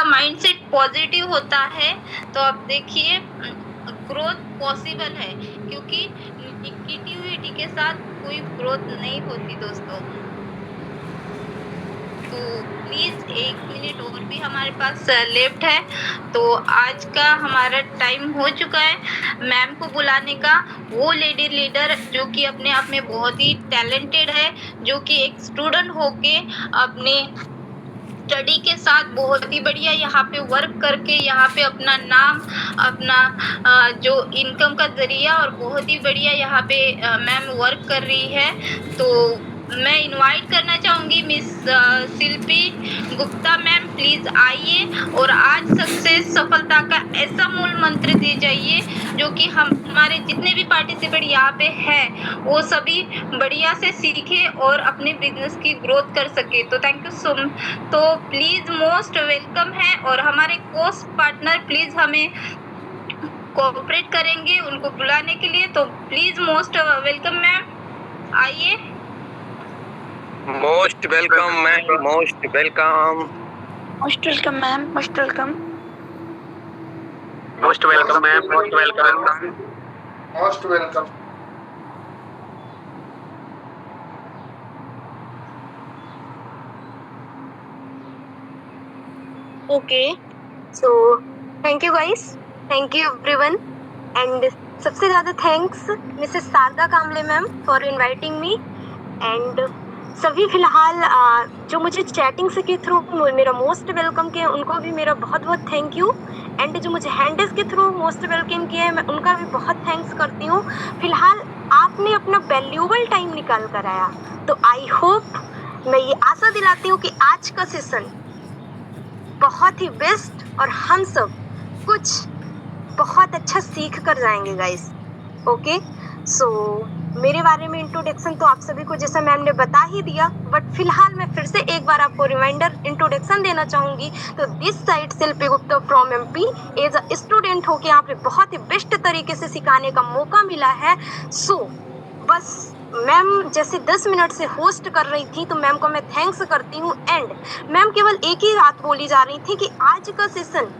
Mindset positive होता है तो आप देखिए ग्रोथ पॉसिबल है, क्योंकि नेगेटिविटी के साथ कोई ग्रोथ नहीं होती दोस्तों। तो प्लीज 1 मिनट और भी हमारे पास लेफ्ट है, तो आज का हमारा टाइम हो चुका है मैम को बुलाने का। वो लेडी लीडर जो कि अपने आप में बहुत ही टैलेंटेड है, जो कि एक स्टूडेंट होके अपने स्टडी के साथ बहुत ही बढ़िया यहाँ पे वर्क करके यहाँ पे अपना नाम, अपना जो इनकम का जरिया और बहुत ही बढ़िया यहाँ पे मैम वर्क कर रही है। तो मैं इनवाइट करना चाहूंगी miss Shilpi Gupta ma'am, please आइए और आज सक्सेस सफलता का ऐसा मूल मंत्र दे जाइए जो कि हमारे जितने भी पार्टिसिपेंट यहाँ पे है वो सभी बढ़िया से सीखे और अपने बिजनेस की ग्रोथ कर सके। तो थैंक यू सो मच। तो प्लीज मोस्ट वेलकम है और हमारे कोर्स पार्टनर प्लीज हमें कोऑपरेट करेंगे उनको बुलाने के लिए। तो प्लीज मोस्ट वेलकम मैम, आइए। Most welcome ma'am, most welcome. Most welcome ma'am, most welcome. Most welcome ma'am, most welcome. Most welcome. Okay, so thank you guys, thank you everyone, and सबसे ज़्यादा thanks Mrs Sharda Kamle ma'am for inviting me. And सभी फिलहाल जो मुझे chatting से के through मेरा most welcome किया उनको भी मेरा बहुत बहुत थैंक यू। एंड जो मुझे हैंडल्स के थ्रू मोस्ट वेलकम किया है मैं उनका भी बहुत थैंक्स करती हूँ। फिलहाल आपने अपना वैल्यूबल टाइम निकाल कर आया, तो आई होप, मैं ये आशा दिलाती हूँ कि आज का सेशन बहुत ही बेस्ट और हम सब कुछ बहुत अच्छा सीख कर जाएंगे गाइस। ओके, सो मेरे बारे में इंट्रोडक्शन तो आप सभी को जैसा मैम ने बता ही दिया, बट फिलहाल मैं फिर से एक बार आपको रिमाइंडर इंट्रोडक्शन देना चाहूँगी। तो this side Shilpi Gupta from MP, as a student होके यहाँ पे बहुत ही बेस्ट तरीके से सिखाने का मौका मिला है। सो बस मैम जैसे 10 मिनट से होस्ट कर रही थी तो मैम को मैं थैंक्स करती हूँ। एंड मैम केवल एक ही बात बोली जा रही थी कि आज का सेशन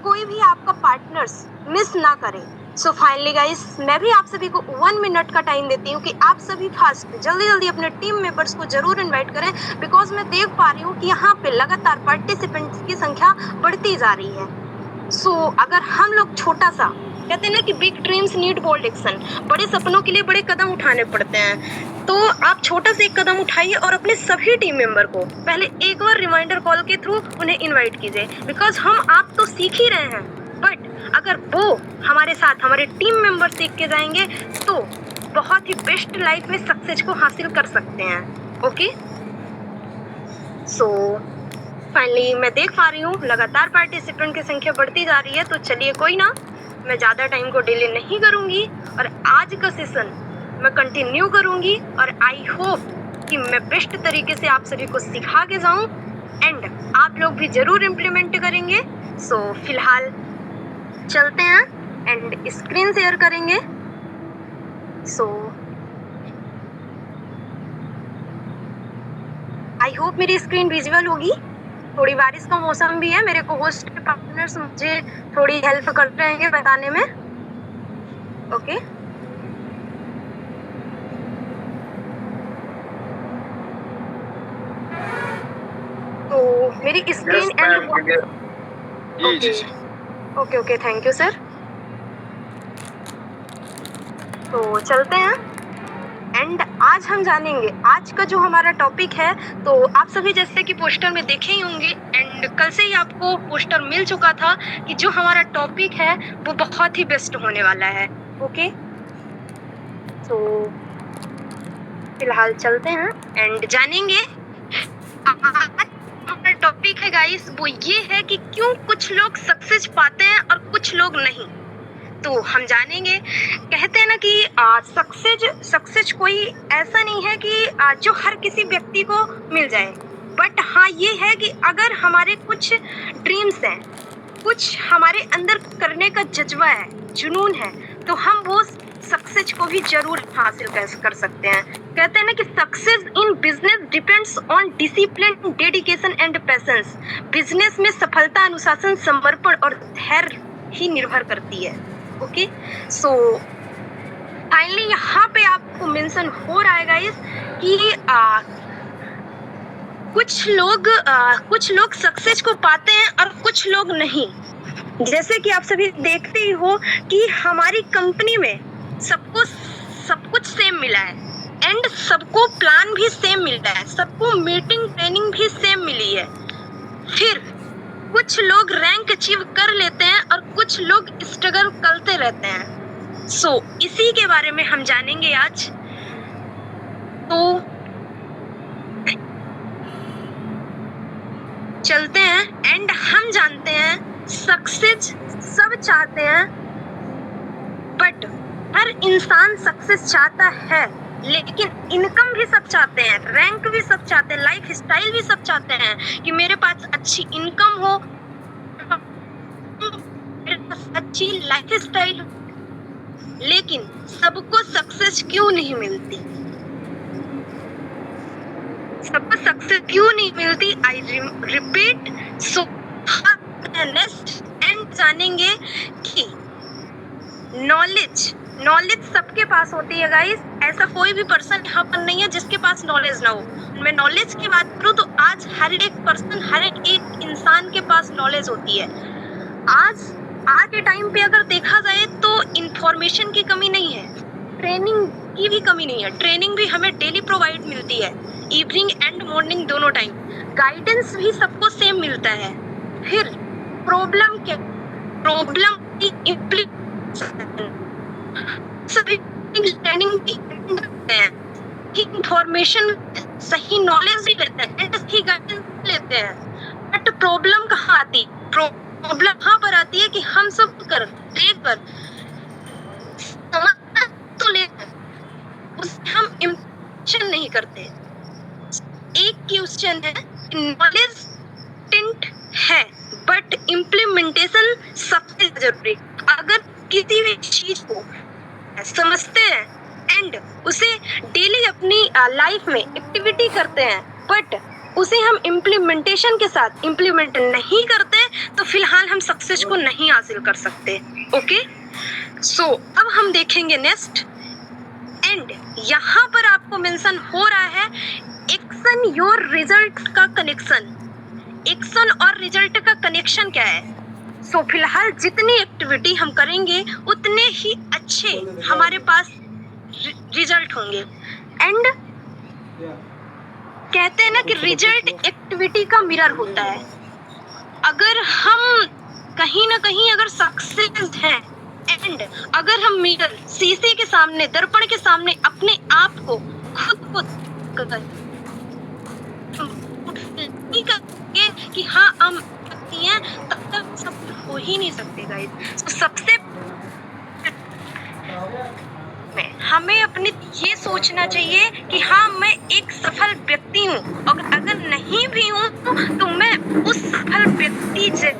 कोई भी आपका पार्टनर्स मिस ना करे। सो फाइनली गाइस, मैं भी आप सभी को 1 मिनट का टाइम देती हूँ कि आप सभी फास्ट जल्दी जल्दी अपने टीम मेंबर्स को जरूर इनवाइट करें, बिकॉज मैं देख पा रही हूँ कि यहाँ पे लगातार पार्टिसिपेंट्स की संख्या बढ़ती जा रही है। सो अगर हम लोग छोटा सा कहते हैं ना कि big dreams need bold action, बड़े सपनों के लिए बड़े कदम उठाने पड़ते हैं, तो आप छोटा सा एक कदम उठाइए और अपने सभी टीम मेंबर को पहले एक बार रिमाइंडर कॉल के थ्रू उन्हें इनवाइट कीजिए। बिकॉज हम आप तो सीख ही रहे हैं, बट अगर वो हमारे साथ हमारे टीम मेंबर सीख के जाएंगे तो बहुत ही बेस्ट लाइफ में सक्सेस को हासिल कर सकते हैं। ओके, सो फाइनली मैं देख पा रही हूँ लगातार पार्टिसिपेंट की संख्या बढ़ती जा रही है, तो चलिए कोई ना, मैं ज़्यादा टाइम को डिले नहीं करूँगी और आज का सेशन मैं कंटिन्यू करूँगी और आई होप कि मैं बेस्ट तरीके से आप सभी को सिखा के जाऊँ एंड आप लोग भी ज़रूर इम्प्लीमेंट करेंगे। सो फिलहाल चलते हैं एंड स्क्रीन शेयर करेंगे। सो आई होप मेरी स्क्रीन विजुअल होगी। थोड़ी बारिश का मौसम भी है, मेरे को होस्ट के पार्टनर्स मुझे थोड़ी हेल्प करते रहेंगे बताने में। ओके, तो मेरी screen and okay okay, thank you sir. तो चलते हैं एंड आज हम जानेंगे आज का जो हमारा टॉपिक है। तो आप सभी जैसे कि पोस्टर में देखे ही होंगे एंड कल से ही आपको पोस्टर मिल चुका था कि जो हमारा टॉपिक है वो बहुत ही बेस्ट होने वाला है। ओके, तो फिलहाल चलते हैं एंड जानेंगे। हमारा टॉपिक है गाइस वो ये है कि क्यों कुछ लोग सक्सेस पाते हैं और कुछ लोग नहीं। तो हम जानेंगे। कहते हैं ना कि सक्सेस कोई ऐसा नहीं है कि जो हर किसी व्यक्ति को मिल जाए, बट हाँ ये है कि अगर हमारे कुछ ड्रीम्स हैं, कुछ हमारे अंदर करने का जज्बा है, जुनून है, तो हम वो सक्सेस को भी जरूर हासिल कर सकते हैं। कहते हैं ना कि success in business depends on discipline, dedication and patience. Business में सफलता अनुशासन, समर्पण और धैर्य ही निर्भर करती है। ओके, सो फाइनली यहाँ पे आपको मेंशन हो रहा है गाइस कि कुछ लोग सक्सेस को पाते हैं और कुछ लोग नहीं। जैसे कि आप सभी देखते ही हो कि हमारी कंपनी में सबको सब कुछ सेम मिला है एंड सबको प्लान भी सेम मिलता है, सबको मीटिंग ट्रेनिंग भी सेम मिली है। फिर कुछ लोग रैंक अचीव कर लेते हैं और कुछ लोग स्ट्रगल करते रहते हैं। सो इसी के बारे में हम जानेंगे आज। तो चलते हैं एंड हम जानते हैं सक्सेस सब चाहते हैं, बट हर इंसान सक्सेस चाहता है, लेकिन इनकम भी सब चाहते हैं, रैंक भी सब चाहते हैं, लाइफ स्टाइल भी सब चाहते हैं कि मेरे पास अच्छी इनकम हो, मेरे पास अच्छी लाइफ स्टाइल हो। लेकिन सबको सक्सेस क्यों नहीं मिलती? सबको सक्सेस क्यों नहीं मिलती? I repeat. So next and जानेंगे कि नॉलेज सबके पास होती है गाइस। ऐसा कोई भी पर्सन यहाँ पर नहीं है जिसके पास नॉलेज ना हो। मैं नॉलेज की बात करूँ तो आज हर एक पर्सन, हर एक इंसान के पास नॉलेज होती है। आज के टाइम पे अगर देखा जाए तो इंफॉर्मेशन की कमी नहीं है, ट्रेनिंग की भी कमी नहीं है। ट्रेनिंग भी हमें डेली प्रोवाइड मिलती है, इवनिंग एंड मॉर्निंग दोनों टाइम। गाइडेंस भी सबको सेम मिलता है। फिर प्रॉब्लम की सभी ट्रेनिंग भी करते हैं, इंफॉर्मेशन सही नॉलेज भी लेते हैं, सही गाइडेंस लेते हैं। बट प्रॉब्लम कहाँ आती? प्रॉब्लम यहाँ पर आती है कि हम सब लेकर समझ तो लेकर उसे हम इम्प्लीमेंटेशन नहीं करते। एक क्वेश्चन है, नॉलेज टिंट है बट इम्प्लीमेंटेशन सबसे जरूरी। अगर किसी भी चीज को समझते हैं एंड उसे डेली अपनी लाइफ में एक्टिविटी करते हैं, बट उसे हम इम्प्लीमेंटेशन के साथ इम्प्लीमेंट नहीं करते, तो फिलहाल हम सक्सेस को नहीं हासिल कर सकते। ओके, सो अब हम देखेंगे नेक्स्ट एंड यहाँ पर आपको मेंशन हो रहा है एक्शन योर रिजल्ट का कनेक्शन। एक्शन और रिजल्ट का कनेक्शन क्या है? सो फिलहाल जितनी एक्टिविटी हम करेंगे उतने ही अच्छे हमारे पास रिजल्ट होंगे। एंड कहते हैं ना कि रिजल्ट एक्टिविटी का मिरर होता है। अगर हम कहीं ना कहीं अगर सक्सेस हैं एंड अगर हम मिरर, शीशे के सामने, दर्पण के सामने अपने आप को खुद को कि हाँ हम सकती हैं, तब तक सब हो ही नहीं सकते गाइस। तो सबसे हमें अपने ये सोचना चाहिए कि हाँ मैं एक सफल व्यक्ति हूँ, और अगर नहीं भी हूँ तो मैं उस सफल व्यक्ति से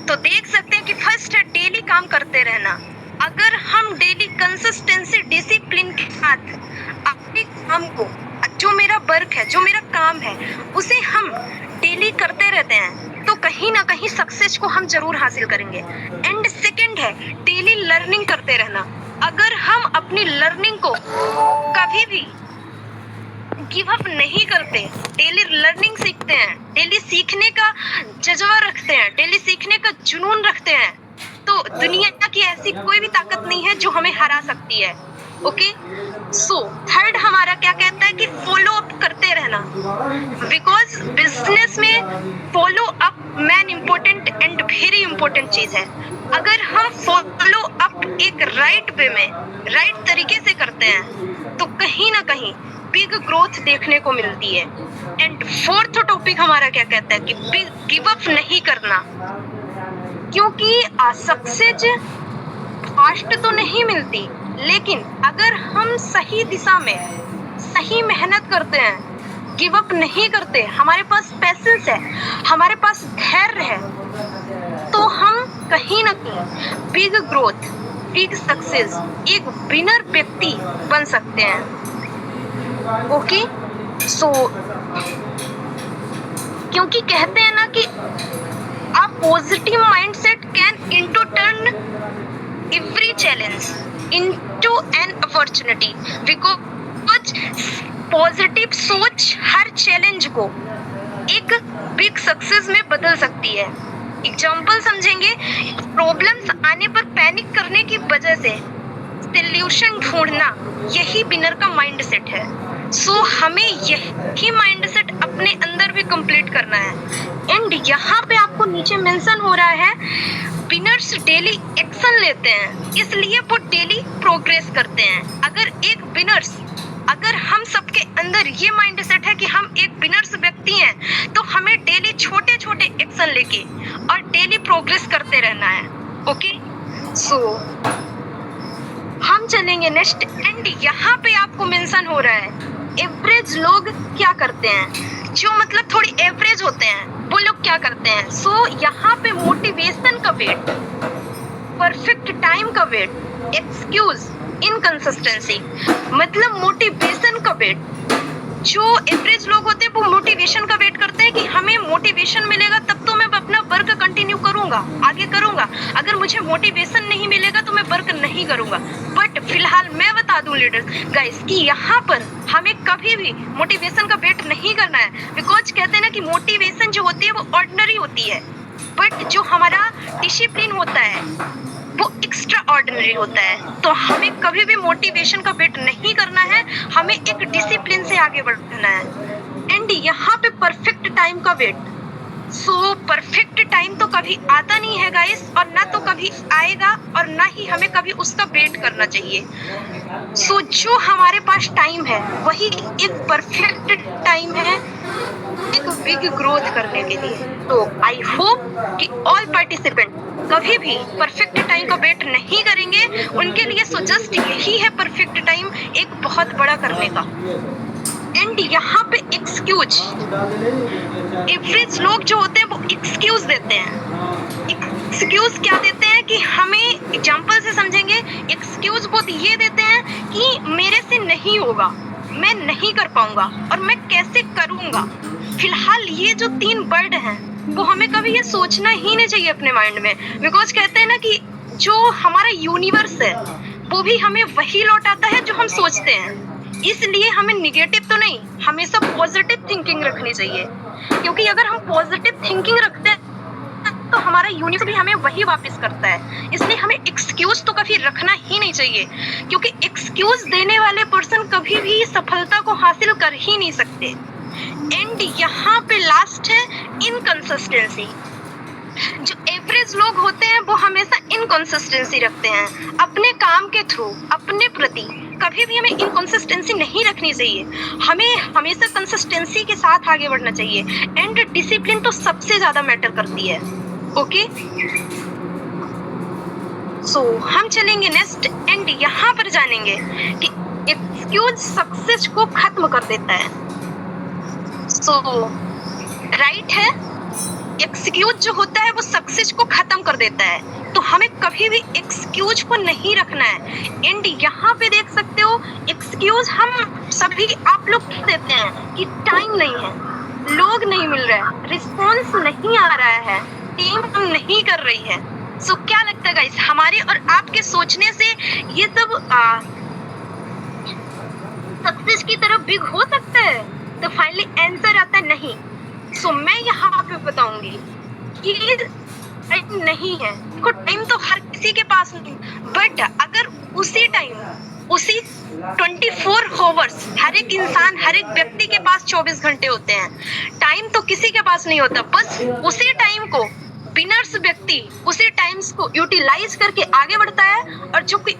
तो देख सकते हैं कि फर्स्ट है डेली काम करते रहना। अगर हम डेली कंसिस्टेंसी, डिसिप्लिन के साथ अपने काम को, जो मेरा वर्क है, जो मेरा काम है, उसे हम डेली करते रहते हैं तो कहीं ना कहीं सक्सेस को हम जरूर हासिल करेंगे। एंड सेकंड है डेली लर्निंग करते रहना। अगर हम अपनी लर्निंग को कभी भी गिव अप नहीं करते, डेली लर्निंग सीखते हैं, डेली सीखने का जज्बा रखते हैं, डेली सीखने का जुनून रखते हैं, तो दुनिया की ऐसी कोई भी ताकत नहीं है जो हमें हरा सकती है। ओके, सो थर्ड हमारा क्या कहता है कि फॉलो अप करते रहना, बिकॉज बिजनेस में follow up man important and very important चीज है। अगर हम फॉलो अप एक राइट वे में, राइट तरीके से करते हैं तो कहीं ना कहीं बिग ग्रोथ देखने को मिलती है। एंड फोर्थ टॉपिक हमारा क्या कहता है कि गिव अप नहीं करना। क्योंकि सक्सेस फास्ट तो नहीं मिलती, लेकिन अगर हम सही दिशा में सही मेहनत करते हैं, गिव अप नहीं करते, हमारे पास पैसेंस है, हमारे पास धैर्य है, तो हम कहीं ना कहीं बिग ग्रोथ, बिग सक्सेस, एक विनर व्यक्ति बन सकते हैं। ओके, सो क्योंकि कहते हैं ना कि a positive mindset can into turn every challenge into an opportunity, because positive सोच हर चैलेंज को एक बिग सक्सेस में बदल सकती है। एग्जाम्पल समझेंगे, प्रॉब्लम्स आने पर पैनिक करने की वजह से सॉल्यूशन ढूंढना, यही विनर का माइंडसेट है। सो हमें यही माइंडसेट अपने अंदर भी कंप्लीट करना है। एंड यहाँ पे आपको नीचे मेंशन हो रहा है, विनर्स डेली एक्शन लेते हैं, इसलिए वो डेली प्रोग्रेस करते हैं। अगर हम सबके अंदर ये माइंडसेट है कि हम एक विनर्स व्यक्ति हैं, तो हमें डेली छोटे छोटे एक्शन लेके और डेली प्रोग्रेस करते रहना है। ओके, सो हम चलेंगे नेक्स्ट। एंड यहाँ पे आपको मेंशन हो रहा है, एवरेज लोग क्या करते हैं, जो मतलब थोड़ी एवरेज होते हैं, वो लोग क्या करते हैं। सो यहाँ पे मोटिवेशन का वेट, परफेक्ट टाइम का वेट, एक्सक्यूज, इनकंसिस्टेंसी, मतलब मोटिवेशन का वेट। जो एवरेज लोग होते हैं वो मोटिवेशन का वेट करते हैं कि हमें मोटिवेशन मिलेगा तब तो मैं अपना वर्क कंटिन्यू करूंगा, आगे करूंगा, अगर मुझे मोटिवेशन नहीं मिलेगा तो मैं वर्क नहीं करूंगा। बट फिलहाल मैं बता दूं लीडर्स गाइस कि यहाँ पर हमें कभी भी मोटिवेशन का वेट नहीं करना है, बिकॉज कहते हैं ना कि मोटिवेशन जो होती है वो ऑर्डिनरी होती है, बट जो हमारा डिसिप्लिन होता है वो एक्स्ट्रा ऑर्डिनरी होता है। तो हमें कभी भी मोटिवेशन का वेट नहीं करना है, हमें एक डिसिप्लिन से आगे बढ़ना है। एंड यहाँ पे परफेक्ट टाइम का वेट, सो परफेक्ट टाइम तो कभी आता नहीं है गाइस, और ना तो कभी आएगा, और ना ही हमें कभी उसका वेट करना चाहिए। सो जो हमारे पास टाइम है वही एक परफेक्ट टाइम है एक बिग ग्रोथ करने के लिए। तो आई होप कि ऑल पार्टिसिपेंट कभी भी परफेक्ट टाइम का वेट नहीं करेंगे, उनके लिए सो जस्ट यही है परफेक्ट टाइम एक बहुत बड़ा करने का। एंड यहाँ पे एक्सक्यूज, एवरेज लोग जो होते हैं वो एक्सक्यूज देते हैं। एक्सक्यूज क्या देते हैं कि हमें एग्जांपल से समझेंगे, एक्सक्यूज वो ये देते हैं कि मेरे से नहीं होगा, मैं नहीं कर पाऊंगा, और मैं कैसे करूंगा। फिलहाल ये जो 3 वर्ड हैं वो हमें कभी ये सोचना ही नहीं चाहिए अपने माइंड में, बिकॉज कहते हैं ना कि जो हमारा यूनिवर्स है वो भी हमें वही लौटाता है जो हम सोचते हैं। इसलिए हमें निगेटिव तो नहीं, हमेशा पॉजिटिव थिंकिंग रखनी चाहिए, क्योंकि अगर हम पॉजिटिव थिंकिंग रखते हैं तो हमारा यूनिवर्स भी हमें वही वापस करता है। इसलिए हमें एक्सक्यूज तो कभी रखना ही नहीं चाहिए, क्योंकि एक्सक्यूज देने वाले पर्सन कभी भी सफलता को हासिल कर ही नहीं सकते। एंड यहाँ पे लास्ट है इनकंसिस्टेंसी। जो एवरेज लोग होते हैं वो हमेशा इनकंसिस्टेंसी रखते हैं अपने काम के थ्रू, अपने प्रति कभी भी हमें इनकंसिस्टेंसी नहीं रखनी चाहिए, हमें हमेशा कंसिस्टेंसी के साथ आगे बढ़ना चाहिए। एंड डिसिप्लिन तो सबसे ज्यादा मैटर करती है। ओके, सो हम चलेंगे नेक्स्ट। एंड यहाँ पर जानेंगे कि एक्सक्यूज सक्सेस को खत्म कर देता है। सो राइट है, एक्सक्यूज जो होता है वो सक्सेस को खत्म कर देता है, तो हमें कभी भी एक्सक्यूज को नहीं रखना है। एंड यहाँ पे देख सकते हो, एक्सक्यूज हम सभी आप लोग देते हैं कि टाइम नहीं है, लोग नहीं मिल रहा है, रिस्पॉन्स नहीं आ रहा है, टीम हम नहीं कर रही है। सो क्या लगता है गाइस, हमारे और आपके सोचने से ये सब सक्सेस की तरफ बिग हो सकता है? तो फाइनली आंसर आता है नहीं। सो मैं यहाँ पे बताऊंगी कि टाइम नहीं है, देखो टाइम तो हर किसी के पास नहीं, बट अगर उसी टाइम, उसी 24 आवर्स हर एक इंसान, हर एक व्यक्ति के पास 24 घंटे होते हैं, टाइम तो किसी के पास नहीं होता। बस उसी टाइम को विनर्स व्यक्ति उसी टाइम्स को यूटिलाइज करके आगे बढ़ता है, और जो कोई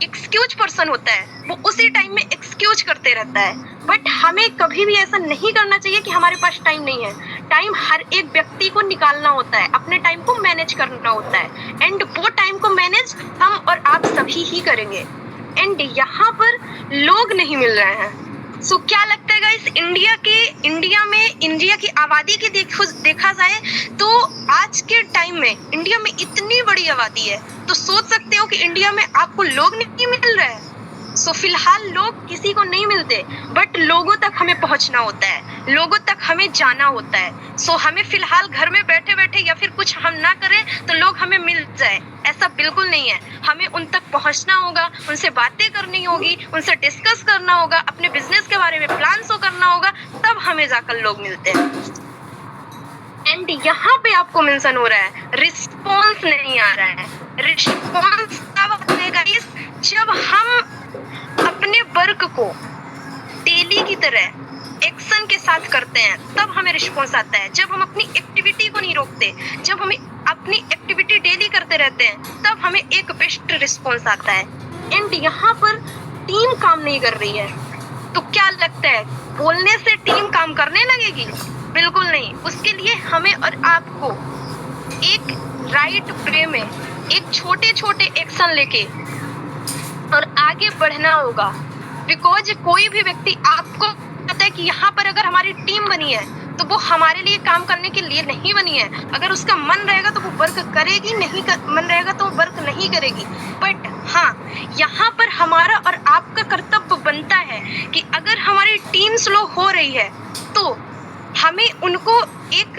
एक्सक्यूज पर्सन होता है वो उसी टाइम में एक्सक्यूज करते रहता है, बट हमें कभी भी ऐसा नहीं करना चाहिए कि हमारे पास टाइम नहीं है। टाइम हर एक व्यक्ति को निकालना होता है, अपने टाइम को मैनेज करना होता है, एंड वो टाइम को मैनेज हम और आप सभी ही करेंगे। एंड यहाँ पर लोग नहीं मिल रहे हैं। सो क्या लगता है गाइस, इंडिया की आबादी की देखा जाए तो आज के टाइम में इंडिया में इतनी बड़ी आबादी है, तो सोच सकते हो कि इंडिया में आपको लोग नहीं मिल रहे हैं। सो फिलहाल लोग किसी को नहीं मिलते, बट लोगों तक हमें पहुंचना होता है, लोगों तक हमें जाना होता है। सो हमें फिलहाल घर में बैठे बैठे या फिर कुछ हम ना करें तो लोग हमें मिल जाए, ऐसा बिल्कुल नहीं है। हमें उन तक पहुंचना होगा, उनसे बातें करनी होगी, उनसे डिस्कस करना होगा, अपने बिजनेस के बारे में प्लान शो करना होगा, तब हमें जाकर लोग मिलते हैं। एंड यहाँ पे आपको मेंशन हो रहा है रिस्पॉन्स नहीं आ रहा है। रिस्पॉन्स तब आएगा जब हम अपने वर्क को डेली की तरह एक्शन के साथ करते हैं, तब हमें रिस्पॉन्स आता है। जब हम अपनी एक्टिविटी को नहीं रोकते, जब हमें अपनी एक्टिविटी डेली करते रहते हैं, तब हमें एक बेस्ट रिस्पॉन्स आता है। एंड यहाँ पर टीम काम नहीं कर रही है, तो क्या लगता है बोलने से टीम काम करने लगेगी? बिल्कुल नहीं। उसके लिए हमें और आपको एक राइट वे में एक छोटे छोटे एक्शन लेके और आगे बढ़ना होगा। बिकॉज कोई भी व्यक्ति, आपको पता है कि यहाँ पर अगर हमारी टीम बनी है तो वो हमारे लिए काम करने के लिए नहीं बनी है। अगर उसका मन रहेगा तो वो वर्क करेगी, मन रहेगा तो वो वर्क नहीं करेगी। बट हाँ, यहाँ पर हमारा और आपका कर्तव्य बनता है कि अगर हमारी टीम स्लो हो रही है तो हमें उनको एक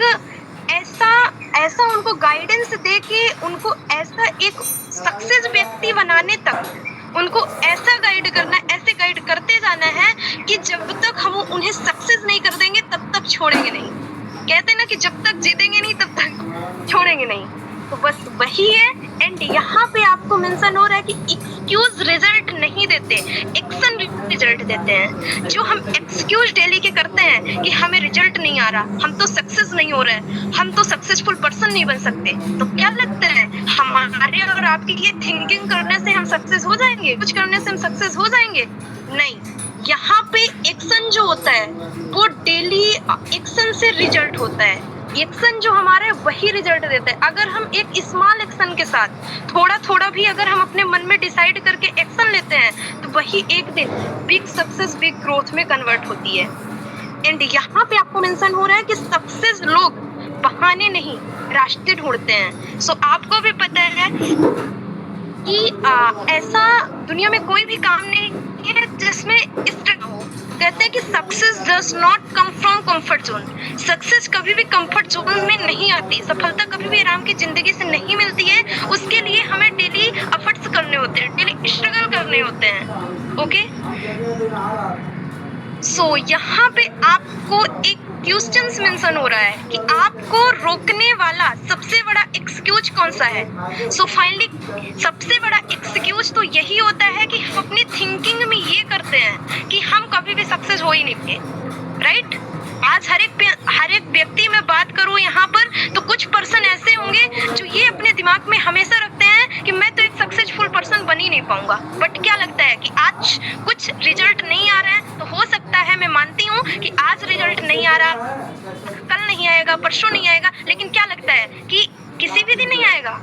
ऐसा उनको गाइडेंस दे के उनको ऐसा एक सक्सेस व्यक्ति बनाने तक उनको ऐसा गाइड करना, ऐसे गाइड करते जाना है कि जब तक हम उन्हें सक्सेस नहीं कर देंगे तब तक छोड़ेंगे नहीं। कहते हैं ना कि जब तक जीतेंगे नहीं तब तक छोड़ेंगे नहीं, तो बस वही है। एंड यहाँ पे आपको मेंशन हो रहा है कि एक्सक्यूज रिजल्ट नहीं देते, एक्शन रिजल्ट देते हैं। जो हम एक्सक्यूज डेली के करते हैं कि हमें रिजल्ट नहीं आ रहा, हम तो सक्सेस नहीं हो रहे, हम तो सक्सेसफुल पर्सन नहीं बन सकते, तो क्या लगता है हमारे और आपकी ये थिंकिंग करने से हम सक्सेस हो जाएंगे? कुछ करने से हम सक्सेस हो जाएंगे? नहीं। यहाँ पे एक्शन जो होता है वो डेली एक्शन से रिजल्ट होता है। एक्शन जो हमारा है वही रिजल्ट देता है। अगर हम एक स्मॉल एक्शन के साथ थोड़ा थोड़ा भी अगर हम अपने मन में डिसाइड करके एक्शन लेते हैं तो वही एक दिन बिग सक्सेस, बिग ग्रोथ में कन्वर्ट होती है। एंड यहाँ पे आपको मेंशन हो रहा है कि सक्सेस लोग बहाने नहीं, रास्ते ढूंढते हैं। सो आपको भी पता है कि ऐसा दुनिया में कोई भी काम नहीं है जिसमें स्ट्रगल हो। कहते हैं कि success does not come from comfort zone. Success कभी भी कंफर्ट जोन में नहीं आती, सफलता कभी भी आराम की जिंदगी से नहीं मिलती है। उसके लिए हमें डेली एफर्ट्स करने होते हैं, डेली स्ट्रगल करने होते हैं। ओके, सो यहाँ पे आपको एक क्वेश्चंस मेंशन हो रहा है कि आपको रोकने वाला सबसे बड़ा एक्सक्यूज कौन सा है। सो फाइनली सबसे बड़ा एक्सक्यूज तो यही होता है कि हम अपनी थिंकिंग में ये करते हैं कि हम कभी भी सक्सेस हो ही नहीं पाए। राइट? आज हर एक व्यक्ति में बात करूं यहाँ पर तो कुछ पर्सन ऐसे होंगे जो ये अपने दिमाग में हमेशा रखते हैं कि मैं तो एक सक्सेसफुल पर्सन बन ही नहीं पाऊंगा। बट क्या लगता है कि आज कुछ रिजल्ट नहीं आ रहा है, तो हो सकता है, मैं मानती हूँ कि आज रिजल्ट नहीं आ रहा, कल नहीं आएगा, परसों नहीं आएगा, लेकिन क्या लगता है कि किसी भी दिन नहीं आएगा?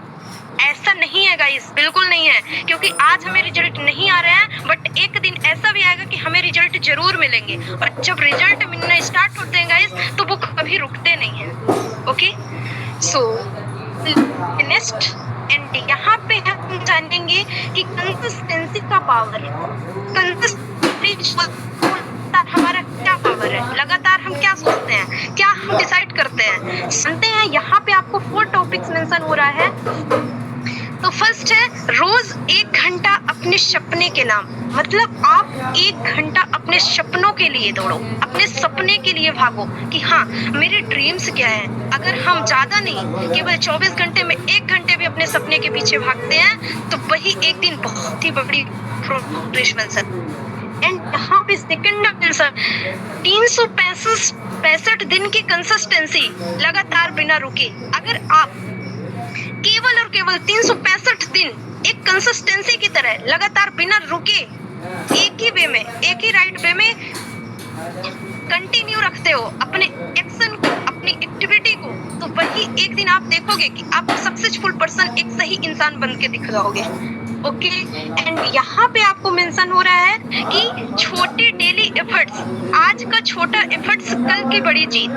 ऐसा नहीं है गाइस, बिल्कुल नहीं है। क्योंकि आज हमें रिजल्ट नहीं आ रहा है, बट एक दिन ऐसा भी आएगा कि हमें रिजल्ट जरूर मिलेंगे। और जब रिजल्ट मिलना स्टार्ट होते हैं गाइस तो वो कभी रुकते नहीं हैं। ओके, सो नेक्स्ट एंड यहाँ पे हम जानेंगे कि कंसिस्टेंसी का पावर। कंसिस्टेंसी हमारा क्या पावर है, लगातार हम क्या सोचते हैं, क्या हम डिसाइड करते हैं, सुनते हैं। यहाँ पे आपको 4 टॉपिक्स मेंशन हो रहा है। तो फर्स्ट है रोज 1 घंटा अपने सपने के नाम, मतलब आप 1 घंटा अपने सपनों के लिए दौड़ो, अपने सपने के लिए भागो कि हाँ मेरे ड्रीम्स क्या है। अगर हम ज्यादा नहीं, केवल 24 घंटे में 1 घंटे भी अपने सपने के पीछे भागते हैं तो वही एक दिन बहुत ही बड़ी प्रोग्रेस बन सकती है। एंड यहाँ पे सेकंड आंसर 365 दिन की कंसिस्टेंसी, लगातार बिना रुके। अगर आप केवल और केवल 365 दिन एक कंसिस्टेंसी की तरह लगातार बिना रुके एक ही वे में, एक ही राइट वे में कंटिन्यू रखते हो अपने एक्शन को, अपनी एक्टिविटी को, तो वही एक दिन आप देखोगे कि आप सक्सेसफुल पर्सन, एक सही इंसान बन के दिख जाओगे। ओके, एंड यहाँ पे आपको मेंशन हो रहा है कि छोटे डेली एफर्ट्स, आज का छोटा एफर्ट्स कल की बड़ी जीत।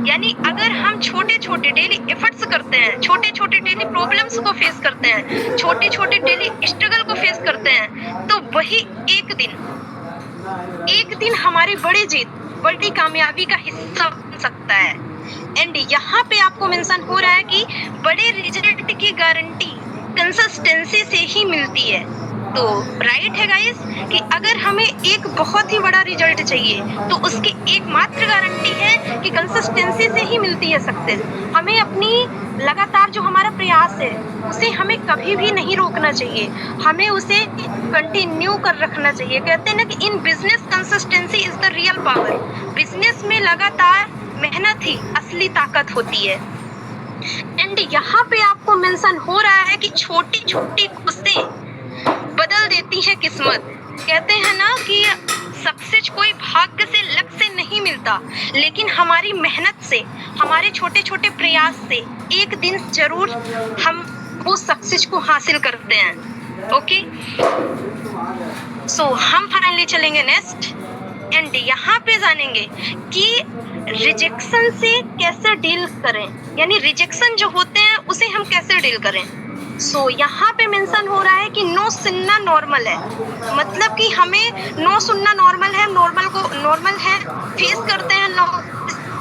यानी अगर हम छोटे छोटे डेली एफर्ट्स करते हैं, छोटे छोटे डेली प्रॉब्लम्स को फेस करते हैं, छोटे छोटे डेली स्ट्रगल को फेस करते हैं, तो वही एक दिन हमारी बड़ी जीत, बड़ी कामयाबी का हिस्सा बन सकता है। एंड यहाँ पे आपको मेंशन हो रहा है कि बड़े रिजल्ट की गारंटी कंसिस्टेंसी से ही मिलती है। तो राइट है गाइस कि अगर हमें एक बहुत ही बड़ा रिजल्ट चाहिए तो उसकी एकमात्र गारंटी है कि कंसिस्टेंसी से ही मिलती है सक्सेस। हमें अपनी लगातार जो हमारा प्रयास है उसे हमें कभी भी नहीं रोकना चाहिए, हमें उसे कंटिन्यू कर रखना चाहिए। कहते हैं ना कि in business consistency is the real power. Business में लगातार मेहनत ही असली ताकत होती है। एंड यहाँ पे आपको मेंशन हो रहा है कि छोटी छोटी कोशिशें बदल देती है किस्मत। कहते हैं ना कि सक्सेस कोई भाग्य से, लक से नहीं मिलता, लेकिन हमारी मेहनत से, हमारे छोटे छोटे प्रयास से एक दिन जरूर हम वो सक्सेस को हासिल करते हैं। ओके, सो हम फाइनली चलेंगे नेक्स्ट एंड यहाँ पे जानेंगे कि रिजेक्शन से कैसे डील करें, यानी रिजेक्शन जो होते हैं उसे हम कैसे डील करें। सो यहाँ पे मेंशन हो रहा है कि नो सुनना नॉर्मल है, मतलब कि हमें नो सुनना नॉर्मल है, नॉर्मल है फेस करते हैं। नो,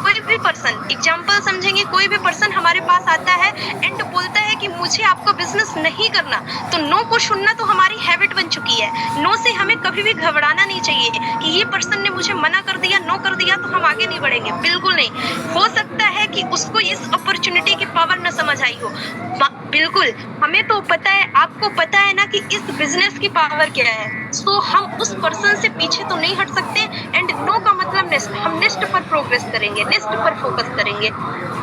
कोई भी पर्सन, एग्जाम्पल समझेंगे, कोई भी पर्सन हमारे पास आता है एंड बोलता है कि मुझे आपका बिजनेस नहीं करना, तो नो को सुनना तो हमारी हैबिट बन चुकी है। नो से हमें कभी भी घबराना नहीं चाहिए कि ये पर्सन ने मुझे मना कर दिया, नो कर दिया तो हम आगे नहीं बढ़ेंगे, बिल्कुल नहीं। हो सकता है कि उसको इस अपॉर्चुनिटी की पावर न समझ आई हो, बिल्कुल हमें तो पता है, आपको पता है ना कि इस बिजनेस की पावर क्या है। सो हम उस पर्सन से पीछे तो नहीं हट सकते। एंड नो का मतलब नेक्स्ट, हम नेक्स्ट पर प्रोग्रेस करेंगे, नेक्स्ट पर फोकस करेंगे।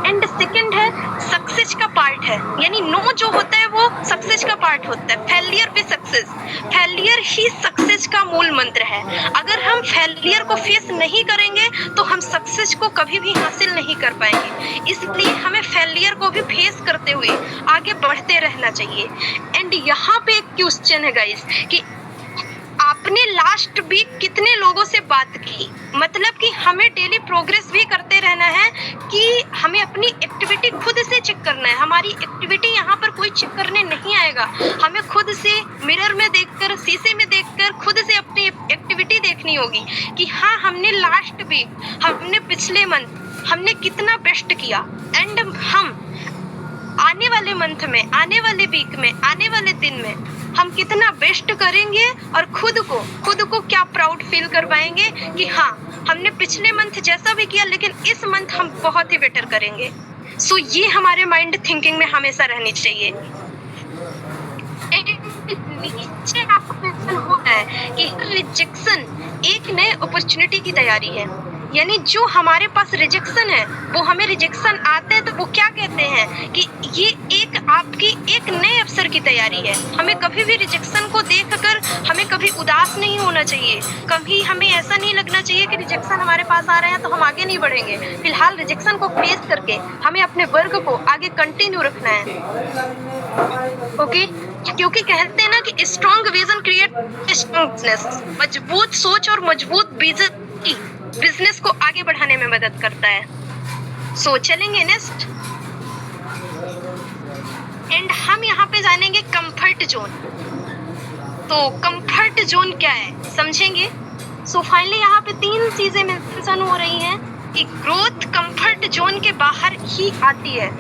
एंड सेकंड है सक्सेस का पार्ट है, यानी नो जो होता है वो सक्सेस का पार्ट होता है। फेलियर भी सक्सेस, फेलियर ही सक्सेस का मूल मंत्र है। अगर हम फेलियर को फेस नहीं करेंगे तो हम सक्सेस को कभी भी हासिल नहीं कर पाएंगे। इसलिए हमें फेलियर को भी फेस करते हुए आगे बढ़ते रहना चाहिए। एंड यहाँ पे एक क्वेश्चन है गाइस कि आपने लास्ट वीक कितने लोगों से बात की, मतलब कि हमें डेली प्रोग्रेस भी करते रहना है कि हमें अपनी एक्टिविटी खुद से चेक करना है। हमारी एक्टिविटी यहाँ पर कोई चेक करने नहीं आएगा, हमें खुद से मिरर में देखकर, शीशे में देखकर खुद से अपनी एक्टिविटी देखनी होगी कि हाँ हमने लास्ट वीक, हमने पिछले मंथ हमने कितना बेस्ट किया। एंड हम आने वाले मंथ में, आने वाले वीक में, आने वाले दिन में हम कितना बेस्ट करेंगे और खुद को क्या प्राउड फील करवाएंगे कि हाँ हमने पिछले मंथ जैसा भी किया लेकिन इस मंथ हम बहुत ही बेटर करेंगे। सो ये हमारे माइंड थिंकिंग में हमेशा रहनी चाहिए। नीचे आपको मेंशन हो रहा है कि रिजेक्शन एक नए अपॉर्चुनिटी की तैयारी है, यानी जो हमारे पास रिजेक्शन है, वो हमें रिजेक्शन आते हैं तो वो क्या कहते हैं कि ये एक आपकी एक नए अवसर की तैयारी है। हमें कभी भी रिजेक्शन को देखकर हमें कभी उदास नहीं होना चाहिए, कभी हमें ऐसा नहीं लगना चाहिए कि रिजेक्शन हमारे पास आ रहे हैं तो हम आगे नहीं बढ़ेंगे। फिलहाल रिजेक्शन को फेस करके हमें अपने वर्क को आगे कंटिन्यू रखना है। ओके, क्योंकि कहते हैं ना कि strong vision create strong business, मजबूत सोच और मजबूत विजन बिजनेस को आगे बढ़ाने में मदद करता है। सो चलेंगे नेक्स्ट एंड हम यहाँ पे जानेंगे कंफर्ट जोन। तो कंफर्ट जोन क्या है समझेंगे। सो फाइनली यहाँ पे 3 चीजें मेंशन हो रही हैं कि ग्रोथ कंफर्ट जोन के बाहर ही आती है।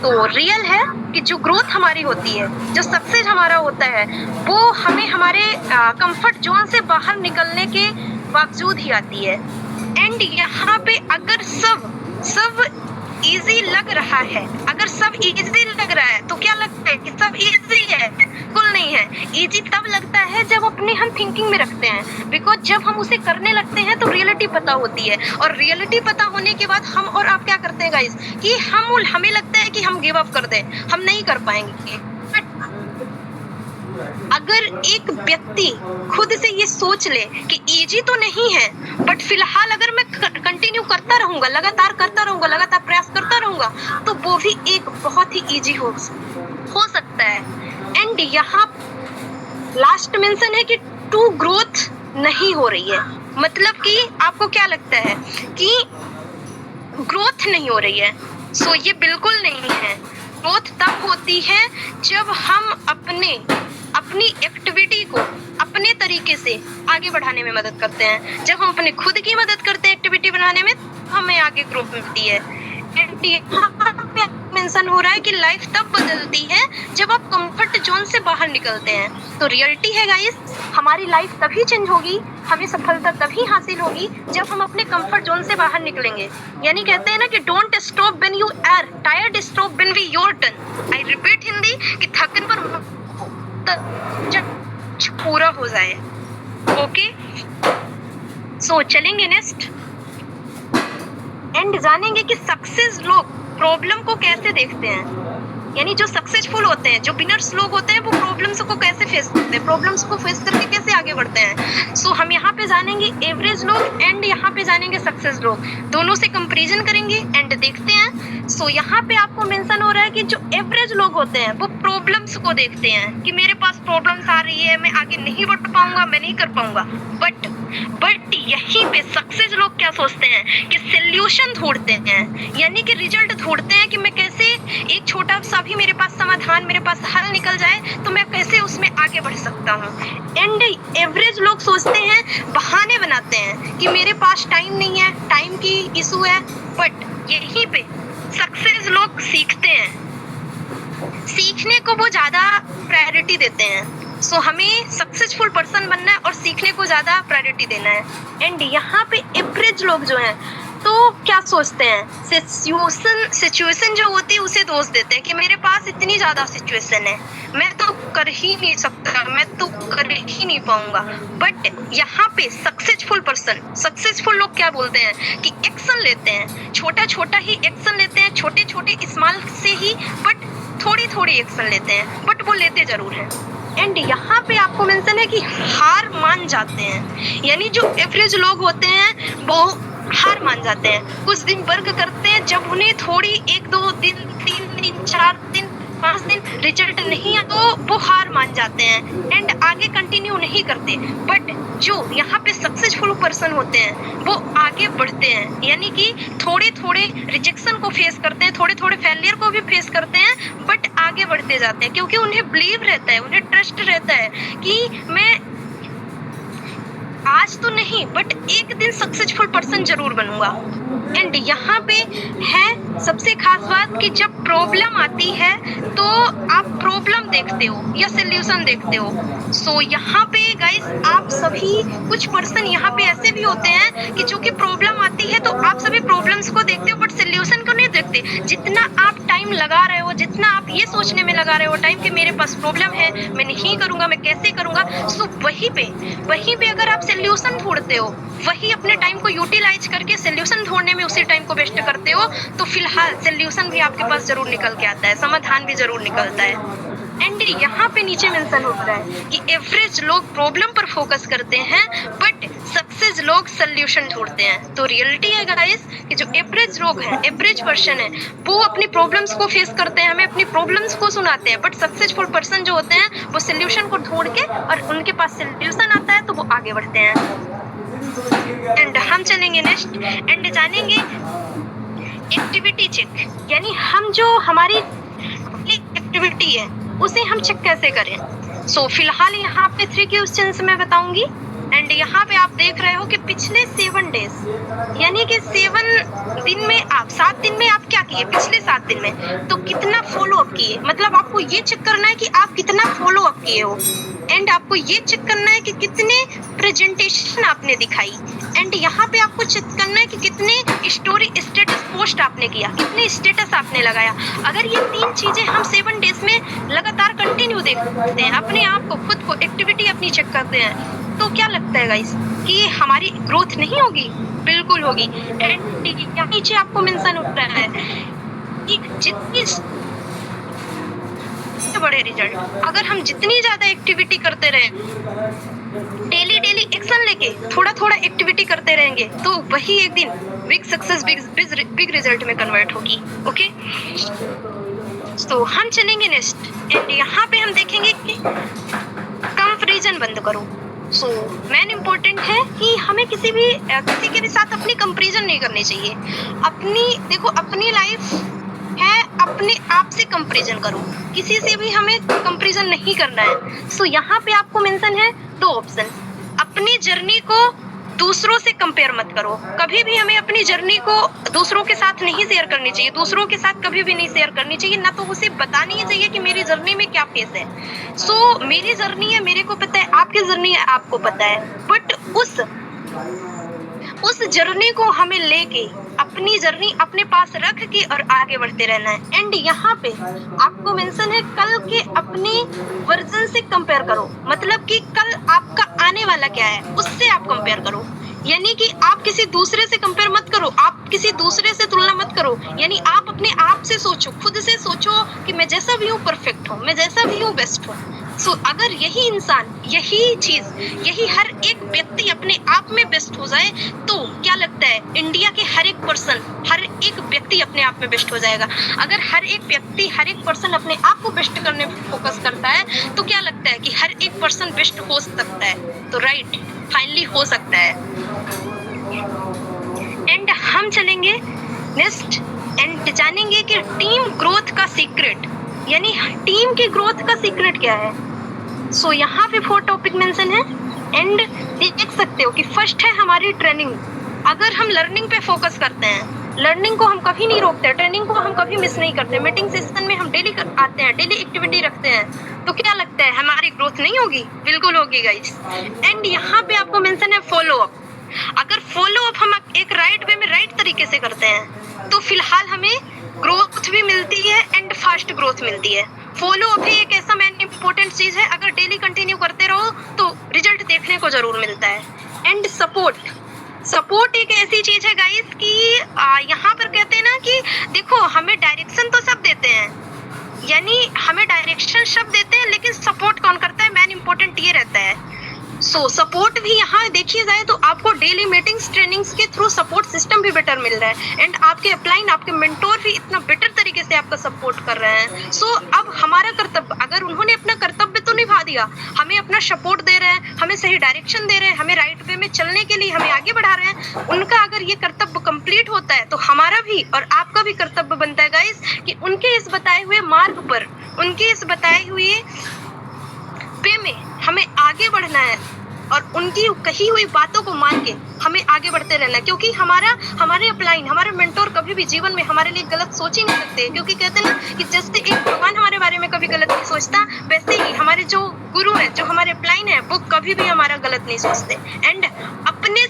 तो रियल है कि जो ग्रोथ हमारी होती है, जो सक्सेस हमारा होता है, वो हमें हमारे कंफर्ट जोन से बाहर निकलने के बावजूद ही आती है। एंड यहाँ पे अगर सब इजी लग रहा है, अगर सब इजी लग रहा है तो क्या लगता है कि सब इजी है? बिल्कुल नहीं है। इजी तब लगता है जब अपने हम थिंकिंग में रखते हैं, बिकॉज जब हम उसे करने लगते हैं तो रियलिटी पता होती है, और रियलिटी पता होने के बाद हम और आप क्या करते हैं गाइस कि हमें लगता है कि हम गिव अप कर दें, हम नहीं कर पाएंगे। अगर एक व्यक्ति खुद से ये सोच ले कि इजी तो नहीं है, बट फिलहाल अगर मैं कंटिन्यू करता रहूंगा, लगातार करता रहूंगा, लगातार प्रयास करता रहूंगा, तो वो भी एक बहुत ही इजी हो सकता है। एंड यहाँ लास्ट मेंशन है कि टू ग्रोथ नहीं हो रही है, मतलब कि आपको क्या लगता है कि ग्रोथ नहीं हो रही है? सो ये बिल्कुल नहीं है। ग्रोथ तब होती है जब हम अपनी एक्टिविटी को अपने तरीके से आगे बढ़ाने में मदद करते हैं। जब हम अपने खुद की मदद करते हैं एक्टिविटी बनाने में, हमें आगे ग्रोथ मिलती है। एंड यहाँ पे मेंशन हो रहा है कि लाइफ तब बदलती है जब आप कंफर्ट जोन से बाहर निकलते हैं। तो रियलिटी है गाइस, हमारी लाइफ तभी चेंज होगी, हमें सफलता तभी हासिल होगी जब हम अपने कंफर्ट जोन से बाहर निकलेंगे। यानी कहते हैं ना कि don't stop when you are tired, stop when we your turn. I repeat Hindi कि थकन पर जब पूरा हो जाए। ओके, सो चलेंगे नेक्स्ट एंड जानेंगे कि सक्सेस लोग प्रॉब्लम को कैसे देखते हैं। यानी जो सक्सेसफुल होते हैं, जो बिनर्स लोग होते हैं, वो प्रॉब्लम्स को कैसे फेस करते हैं, प्रॉब्लम्स को फेस करके कैसे आगे बढ़ते हैं। सो हम यहाँ पे जानेंगे एवरेज लोग एंड यहाँ पे जानेंगे सक्सेस लोग, दोनों से कंपैरिजन करेंगे एंड देखते हैं। सो यहाँ पे आपको मेंशन हो रहा है कि जो एवरेज लोग होते हैं वो प्रॉब्लम्स को देखते हैं कि मेरे पास प्रॉब्लम्स आ रही है, मैं आगे नहीं बढ़ पाऊंगा, मैं नहीं कर पाऊंगा। बट यहीं पे सक्सेस लोग क्या सोचते हैं कि सोल्यूशन ढूंढते हैं, यानी कि रिजल्ट ढूंढते हैं कि मैं कैसे एक छोटा सा भी मेरे पास समाधान, मेरे पास हल निकल जाए तो मैं कैसे उसमें आगे बढ़ सकता हूँ। एंड एवरेज लोग सोचते हैं, बहाने बनाते हैं कि मेरे पास टाइम नहीं है, टाइम की इशू है। बट यहीं पे सक्सेस लोग सीखते हैं, सीखने को वो ज्यादा प्रायोरिटी देते हैं। सो हमें सक्सेसफुल पर्सन बनना है और सीखने को ज्यादा प्रायोरिटी देना है। एंड यहाँ पे एवरेज लोग जो हैं तो क्या सोचते हैं, सिचुएशन जो होती है उसे दोष देते हैं कि मेरे पास इतनी ज्यादा सिचुएशन है, मैं तो कर ही नहीं सकता, मैं तो कर ही नहीं पाऊंगा। बट यहाँ पे सक्सेसफुल लोग क्या बोलते हैं कि एक्शन लेते हैं, छोटा छोटा ही एक्शन लेते हैं, छोटे छोटे स्मॉल से ही, बट थोड़ी एक्शन लेते हैं, बट वो लेते जरूर हैं। एंड यहाँ पे आपको मेंशन है कि हार मान जाते हैं, यानी जो एवरेज लोग होते हैं वो हार मान जाते हैं, कुछ दिन वर्क करते हैं, जब उन्हें थोड़ी 1-2 दिन, 3 दिन, 4 दिन, 5 दिन रिजल्ट नहीं है तो वो हार मान जाते हैं एंड आगे कंटिन्यू नहीं करते। बट जो यहाँ पे सक्सेसफुल पर्सन होते हैं वो आगे बढ़ते हैं, यानी कि थोड़े रिजेक्शन को फेस करते हैं, थोड़े फेलियर को भी फेस करते हैं, बट आगे बढ़ते जाते हैं क्योंकि उन्हें बिलीव रहता है, उन्हें ट्रस्ट रहता है कि मैं आज तो नहीं बट एक दिन सक्सेसफुल पर्सन जरूर बनूंगा। एंड यहाँ पे है सबसे खास बात कि जब प्रॉब्लम आती है तो आप प्रॉब्लम देखते हो या सोल्यूशन देखते हो। सो यहाँ पे गाइस आप सभी, कुछ पर्सन यहाँ पे ऐसे भी होते हैं कि जो कि प्रॉब्लम आती है तो आप सभी प्रॉब्लम्स को देखते हो बट सोल्यूशन को नहीं देखते। जितना आप टाइम लगा रहे हो, जितना आप ये सोचने में लगा रहे हो टाइम कि मेरे पास प्रॉब्लम है, मैं नहीं करूंगा, मैं कैसे करूंगा, सो वहीं पे अगर आप सोल्यूशन ढूंढते हो, वही अपने टाइम को यूटिलाइज करके सोल्यूशन ढूंढने में उसी टाइम को वेस्ट करते हो, तो फिलहाल सोल्यूशन भी आपके पास जरूर निकल के आता है, समाधान भी जरूर निकलता है। एंड यहाँ पे नीचे मेंशन होता है कि एवरेज लोग प्रॉब्लम पर फोकस करते हैं बट सक्सेस लोग सोल्यूशन ढूंढते हैं। तो रियलिटी है गाइस कि जो एवरेज लोग हैं, एवरेज पर्सन है, वो अपनी प्रॉब्लम्स को फेस करते हैं, हमें अपनी प्रॉब्लम्स को सुनाते हैं, बट सक्सेसफुल पर्सन जो होते हैं वो सोल्यूशन को ढूंढ के और उनके पास सोल्यूशन आता है तो वो आगे बढ़ते हैं। एंड हम चलेंगे नेक्स्ट एंड जानेंगे एक्टिविटी चेक, यानी हम जो हमारी एक्टिविटी है उसे हम चेक कैसे करें। सो फिलहाल यहाँ पे 3 क्वेश्चंस मैं बताऊंगी एंड यहाँ पे आप देख रहे हो कि पिछले 7 डेज यानी कि 7 दिन में आप 7 दिन में आप क्या किए, पिछले 7 दिन में तो कितना फॉलो अप किए, मतलब आपको ये चेक करना है कि आप कितना फॉलो अप किए हो। एंड आपको ये चेक करना है कि कितने प्रेजेंटेशन आपने दिखाई। एंड यहाँ पे आपको चेक करना है कि कितने स्टोरी स्टेटस पोस्ट आपने किया, कितने स्टेटस आपने लगाया। अगर ये 3 चीजें हम 7 डेज में लगातार कंटिन्यू देखते हैं, अपने आप को, खुद को, एक्टिविटी अपनी चेक करते हैं, तो क्या लगता है गाइस कि हमारी ग्रोथ नहीं होगी? बिल्कुल होगी। एंड यहाँ नीचे आपको मेंशन होता है कि जितनी बढ़े रिजल्ट। अगर हम जितनी ज्यादा एक्टिविटी करते रहे, डेली डेली एक्शन लेके थोड़ा थोड़ा एक्टिविटी करते रहेंगे, तो वही एक दिन बिग सक्सेस, बिग रिजल्ट में कन्वर्ट होगी। ओके, तो हम चलेंगे नेक्स्ट एंड यहाँ पे हम देखेंगे कि कंपैरिजन बंद करो। सो मेन इम्पोर्टेंट है कि हमें किसी के भी साथ अपनी कंपैरिजन नहीं करनी चाहिए। अपनी लाइफ है, अपने आप से कंपैरिजन करो, किसी से भी हमें कंपैरिजन नहीं करना है। सो यहाँ पे आपको मेंशन है 2 ऑप्शन। अपनी जर्नी को दूसरों से कंपेयर मत करो, कभी भी हमें अपनी जर्नी को दूसरों के साथ नहीं शेयर करनी चाहिए, दूसरों के साथ कभी भी नहीं शेयर करनी चाहिए, ना तो उसे बतानी ही चाहिए कि मेरी जर्नी में क्या फेस है। सो मेरी जर्नी है, मेरे को पता है, आपकी जर्नी है, आपको पता है, बट उस जर्नी को हमें लेके अपनी जर्नी अपने पास रख के और आगे बढ़ते रहना है। एंड यहाँ पे आपको मेंशन है कल के अपने वर्जन से कंपेयर करो, मतलब कि कल आपका आने वाला क्या है उससे आप कंपेयर करो। यानी कि आप किसी दूसरे से कंपेयर मत करो, आप किसी दूसरे से तुलना मत करो, यानी आप अपने आप से सोचो, खुद से सोचो कि मैं जैसा भी हूँ परफेक्ट हूँ, मैं जैसा भी हूँ बेस्ट हूँ। सो अगर यही इंसान, यही चीज, यही हर एक व्यक्ति अपने आप में बेस्ट हो जाए, तो क्या लगता है इंडिया के हर एक पर्सन, हर एक व्यक्ति अपने आप में बेस्ट हो जाएगा। अगर हर एक व्यक्ति, हर एक पर्सन अपने आप को बेस्ट करने पर फोकस करता है, तो क्या लगता है कि हर एक पर्सन बेस्ट हो सकता है। तो राइट, फाइनली हो सकता है। एंड हम चलेंगे नेक्स्ट एंड जानेंगे कि टीम ग्रोथ का सीक्रेट, यानी टीम की ग्रोथ का सीक्रेट क्या है। सो यहाँ पे 4 टॉपिक मेंशन है एंड देख सकते हो कि फर्स्ट है हमारी ट्रेनिंग। अगर हम लर्निंग पे फोकस करते हैं, लर्निंग को हम कभी नहीं रोकते, ट्रेनिंग को हम कभी मिस नहीं करते, मीटिंग सेशन में हम डेली आते हैं, डेली एक्टिविटी रखते हैं, तो क्या लगता है हमारी ग्रोथ नहीं होगी? बिल्कुल होगी गाइस। एंड यहाँ पे आपको मेंशन है फॉलो अप। अगर फॉलो अप हम एक राइट वे में, राइट तरीके से करते हैं, तो फिलहाल हमें ग्रोथ भी मिलती है एंड फास्ट ग्रोथ मिलती है। फॉलो अप ही एक ऐसा मेन इंपॉर्टेंट चीज है, अगर डेली कंटिन्यू करते रहो तो रिजल्ट देखने को जरूर मिलता है। एंड सपोर्ट एक ऐसी चीज है गाइस कि यहाँ पर कहते हैं ना कि देखो हमें डायरेक्शन तो सब देते हैं, यानी हमें डायरेक्शन सब देते हैं, लेकिन सपोर्ट कौन करता है, मेन इंपॉर्टेंट ये रहता है। सो सपोर्ट भी यहाँ देखिए जाए तो आपको डेली मीटिंग्स, ट्रेनिंग्स के थ्रू सपोर्ट सिस्टम भी बेटर मिल रहा है एंड आपके अपलाइन, आपके मेंटोर भी इतना बेटर तरीके से आपका सपोर्ट कर रहे हैं। सो अब हमारा कर्तव्य, अगर उन्होंने अपना कर्तव्य तो निभा दिया, हमें अपना सपोर्ट दे रहे हैं, हमें सही डायरेक्शन दे रहे हैं, हमें राइट वे में चलने के लिए हमें आगे बढ़ा रहे हैं, उनका अगर ये कर्तव्य कंप्लीट होता है तो हमारा भी और आपका भी कर्तव्य बनता है गाइस कि उनके इस बताए हुए मार्ग पर, उनके इस बताए हुए पे में हमें आगे बढ़ना है और उनकी कही हुई बातों को मान के हमें आगे बढ़ते रहना है। क्योंकि हमारे अपलाइन, हमारे मेंटोर कभी भी जीवन में हमारे लिए गलत सोच ही नहीं सकते, क्योंकि कहते हैं ना कि जैसे एक भगवान हमारे बारे में कभी गलत नहीं सोचता, वैसे ही हमारे जो गुरु है, जो हमारे अपलाइन है, वो कभी भी हमारा गलत नहीं सोचते एंड अपने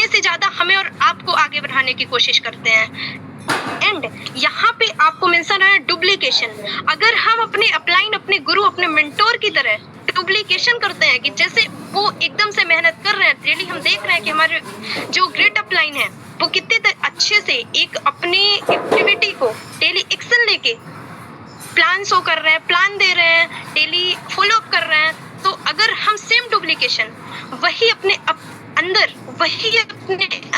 से ज्यादा हमें और आपको आगे बढ़ाने की कोशिश करते हैं। एंड यहाँ पे आपको मेंशन है डुप्लीकेशन। अगर हम अपने अपलाइन, अपने गुरु, अपने मेंटोर की तरह डुप्लीकेशन करते हैं कि जैसे वो एकदम से मेहनत कर रहे हैं, डेली हम देख रहे हैं कि हमारे जो ग्रेट अपलाइन है वो कितने अच्छे से एक अपनी एक्टिविटी को डेली एक्शन लेके प्लान शो कर रहे हैं, प्लान दे रहे हैं, डेली फॉलो अप कर रहे हैं, तो अगर हम सेम डुप्लीकेशन वही अपने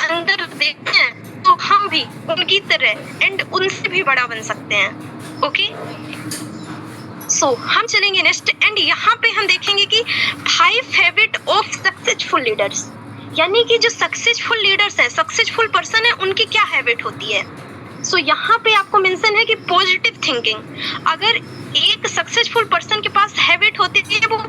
अंदर देखते हैं तो हम भी उनकी तरह एंड उनसे भी बड़ा बन सकते हैं। ओके, सो हम चलेंगे नेक्स्ट एंड यहाँ पे हम देखेंगे कि 5 हैबिट ऑफ सक्सेसफुल लीडर्स, यानी कि जो सक्सेसफुल लीडर्स हैं, सक्सेसफुल पर्सन है, उनकी क्या हैबिट होती है। सो यहाँ पे आपको मेंशन है कि पॉजिटिव थिंकिंग। अगर एक सक्सेसफुल पर्सन के पास हैबिट होती है वो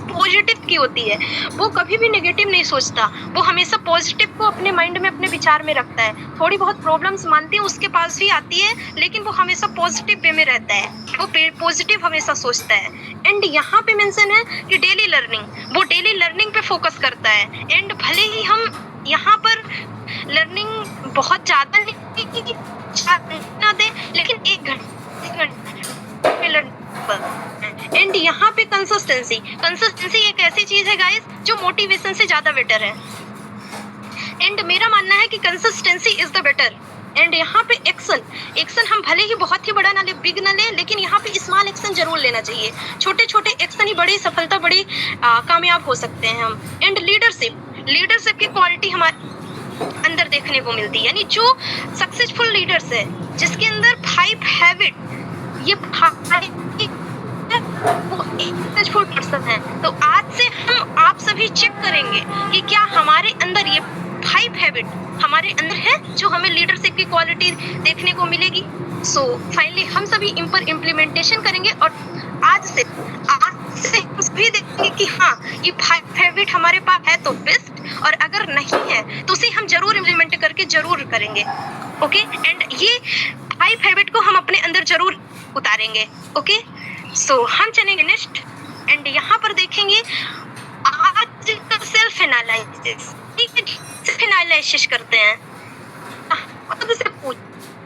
पॉजिटिव की होती है, वो कभी भी नेगेटिव नहीं सोचता, वो हमेशा पॉजिटिव को अपने माइंड में, अपने विचार में रखता है। थोड़ी बहुत प्रॉब्लम्स मानती है उसके पास भी आती है, लेकिन वो हमेशा पॉजिटिव वे में रहता है, वो पॉजिटिव हमेशा सोचता है। एंड यहाँ पे मेंशन है कि डेली लर्निंग, वो डेली लर्निंग पे फोकस करता है एंड भले ही हम यहाँ पर लर्निंग बहुत ज़्यादा ना दें, लेकिन 1 घंटे लर्निंग। एंड यहाँ पे कंसिस्टेंसी एक ऐसी चीज है गाइस जो मोटिवेशन से ज्यादा बेटर है एंड मेरा मानना है कि consistency is the better. And यहाँ पे एक्शन हम भले ही बहुत ही बड़ा ना ले, बिग ना ले, लेकिन यहाँ पे स्मॉल एक्शन एक्शन जरूर लेना चाहिए। छोटे छोटे एक्शन ही बड़ी सफलता, बड़ी कामयाब हो सकते हैं हम। एंड लीडरशिप की क्वालिटी हमारे अंदर देखने को मिलती है, यानी जो सक्सेसफुल लीडर्स है जिसके अंदर 5 हैबिट, ये 5 वो सक्सेसफुल पर्सन है। तो आज से हम आप सभी चेक करेंगे कि क्या हमारे अंदर ये 5 हैबिट हमारे अंदर है जो हमें लीडरशिप की क्वालिटी देखने को मिलेगी। सो फाइनली हम सभी इन पर इम्प्लीमेंटेशन करेंगे और आज से हम सभी देखेंगे कि हाँ ये 5 हैबिट हमारे पास है तो बेस्ट, और अगर नहीं है तो उसे हम जरूर इम्प्लीमेंट करके जरूर करेंगे। ओके, एंड ये 5 हैबिट को हम अपने अंदर जरूर उतारेंगे। ओके, सो हम चलेंगे नेक्स्ट एंड यहाँ पर देखेंगे आज का सेल्फ एनालिसिस। ठीक है, सेल्फ एनालिसिस करते हैं। खुद से पूछ,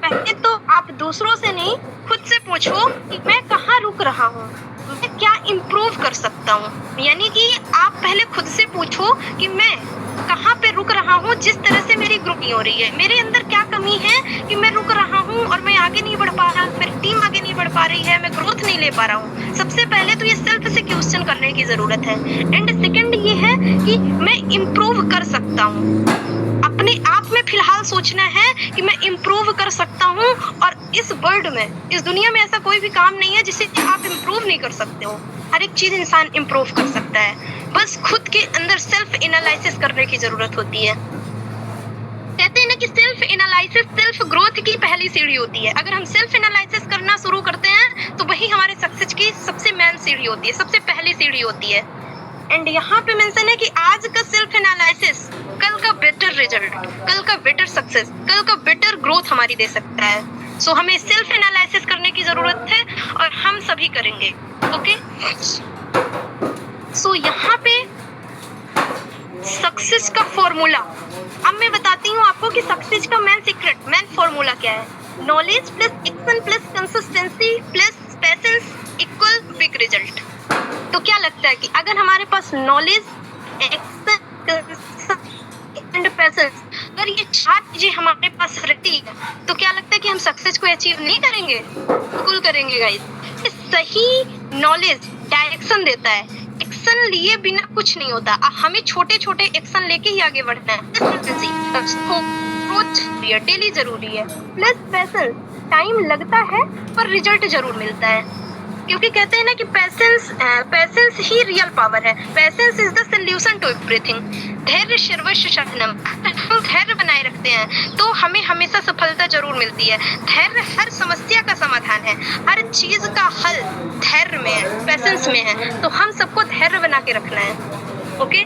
पहले तो आप दूसरों से नहीं, खुद से पूछो कि मैं कहाँ रुक रहा हूँ, मैं क्या इम्प्रूव कर सकता हूँ। यानी कि आप पहले खुद से पूछो कि मैं कहाँ पे रुक रहा हूँ, जिस तरह से मेरी ग्रोथ नहीं हो रही है, मेरे अंदर क्या कमी है कि मैं रुक रहा हूँ और मैं आगे नहीं बढ़ पा रहा, मेरी टीम आगे नहीं बढ़ पा रही है, मैं ग्रोथ नहीं ले पा रहा हूँ। सबसे पहले तो ये सेल्फ से क्वेश्चन करने की जरूरत है। एंड सेकंड ये है कि मैं इम्प्रूव कर सकता हूँ। अपने आप में फिलहाल सोचना है कि मैं इम्प्रूव कर सकता हूँ, और इस वर्ल्ड में, इस दुनिया में ऐसा कोई भी काम नहीं है जिसे आप इम्प्रूव नहीं कर सकते हो। हर एक चीज इंसान इम्प्रूव कर सकता है, बस खुद के अंदर सेल्फ एनालिसिस करने की जरूरत होती है। कहते हैं ना कि सेल्फ एनालिसिस सेल्फ ग्रोथ की पहली सीढ़ी होती है। अगर हम सेल्फ एनालिसिस करना शुरू करते हैं तो वही हमारे सक्सेस की सबसे मेन सीढ़ी होती है, सबसे पहली सीढ़ी होती है। एंड यहाँ पे मेंशन है कि आज का सेल्फ एनालिसिस कल का बेटर रिजल्ट, कल का बेटर सक्सेस, कल का बेटर ग्रोथ हमारी दे सकता है। सो हमें सेल्फ एनालिसिस करने की जरूरत है और हम सभी करेंगे। ओके, सो यहाँ पे सक्सेस का फॉर्मूला अब मैं बताती हूँ आपको कि सक्सेस का मेन सीक्रेट, मेन फॉर्मूला क्या है। Knowledge plus action plus consistency plus patience equal big result. तो क्या लगता है कि अगर हमारे पास नॉलेज, एक्शन एंड पेशेंस, अगर ये 4 चीजें हमारे पास रहती है तो क्या लगता है कि हम सक्सेस को अचीव नहीं करेंगे? बिल्कुल करेंगे गाइस। सही नॉलेज डायरेक्शन देता है, एक्शन लिए बिना कुछ नहीं होता। हमें छोटे छोटे एक्शन लेके ही आगे बढ़ना है, डेली जरूरी है। प्लस पेशेंस, टाइम लगता है पर रिजल्ट जरूर मिलता है, क्योंकि कहते हैं ना कि पेशेंस ही रियल पावर है। Patience is the solution to everything. धैर्य सर्वस्व साधनम। हम धैर्य बनाए रखते हैं तो हमें हमेशा सफलता जरूर मिलती है। धैर्य हर समस्या का समाधान है, हर चीज का हल धैर्य में है, पेशेंस में है। तो हम सबको धैर्य बना के रखना है। ओके,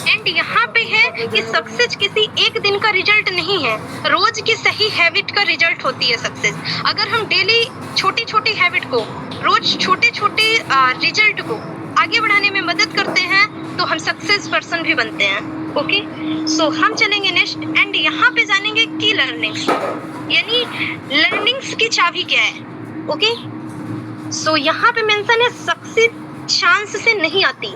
एंड यहाँ पे है कि सक्सेस किसी एक दिन का रिजल्ट नहीं है, रोज की सही हैबिट का रिजल्ट होती है सक्सेस। अगर हम डेली छोटी छोटी हैबिट को, रोज छोटे छोटे रिजल्ट को आगे बढ़ाने में मदद करते हैं तो हम सक्सेस पर्सन भी बनते हैं। ओके, सो हम चलेंगे नेक्स्ट एंड यहाँ पे जानेंगे की लर्निंग्स, यानी लर्निंग्स की चाबी क्या है। ओके, सो यहाँ पे मेंशन है सक्सेस चांस से नहीं आती।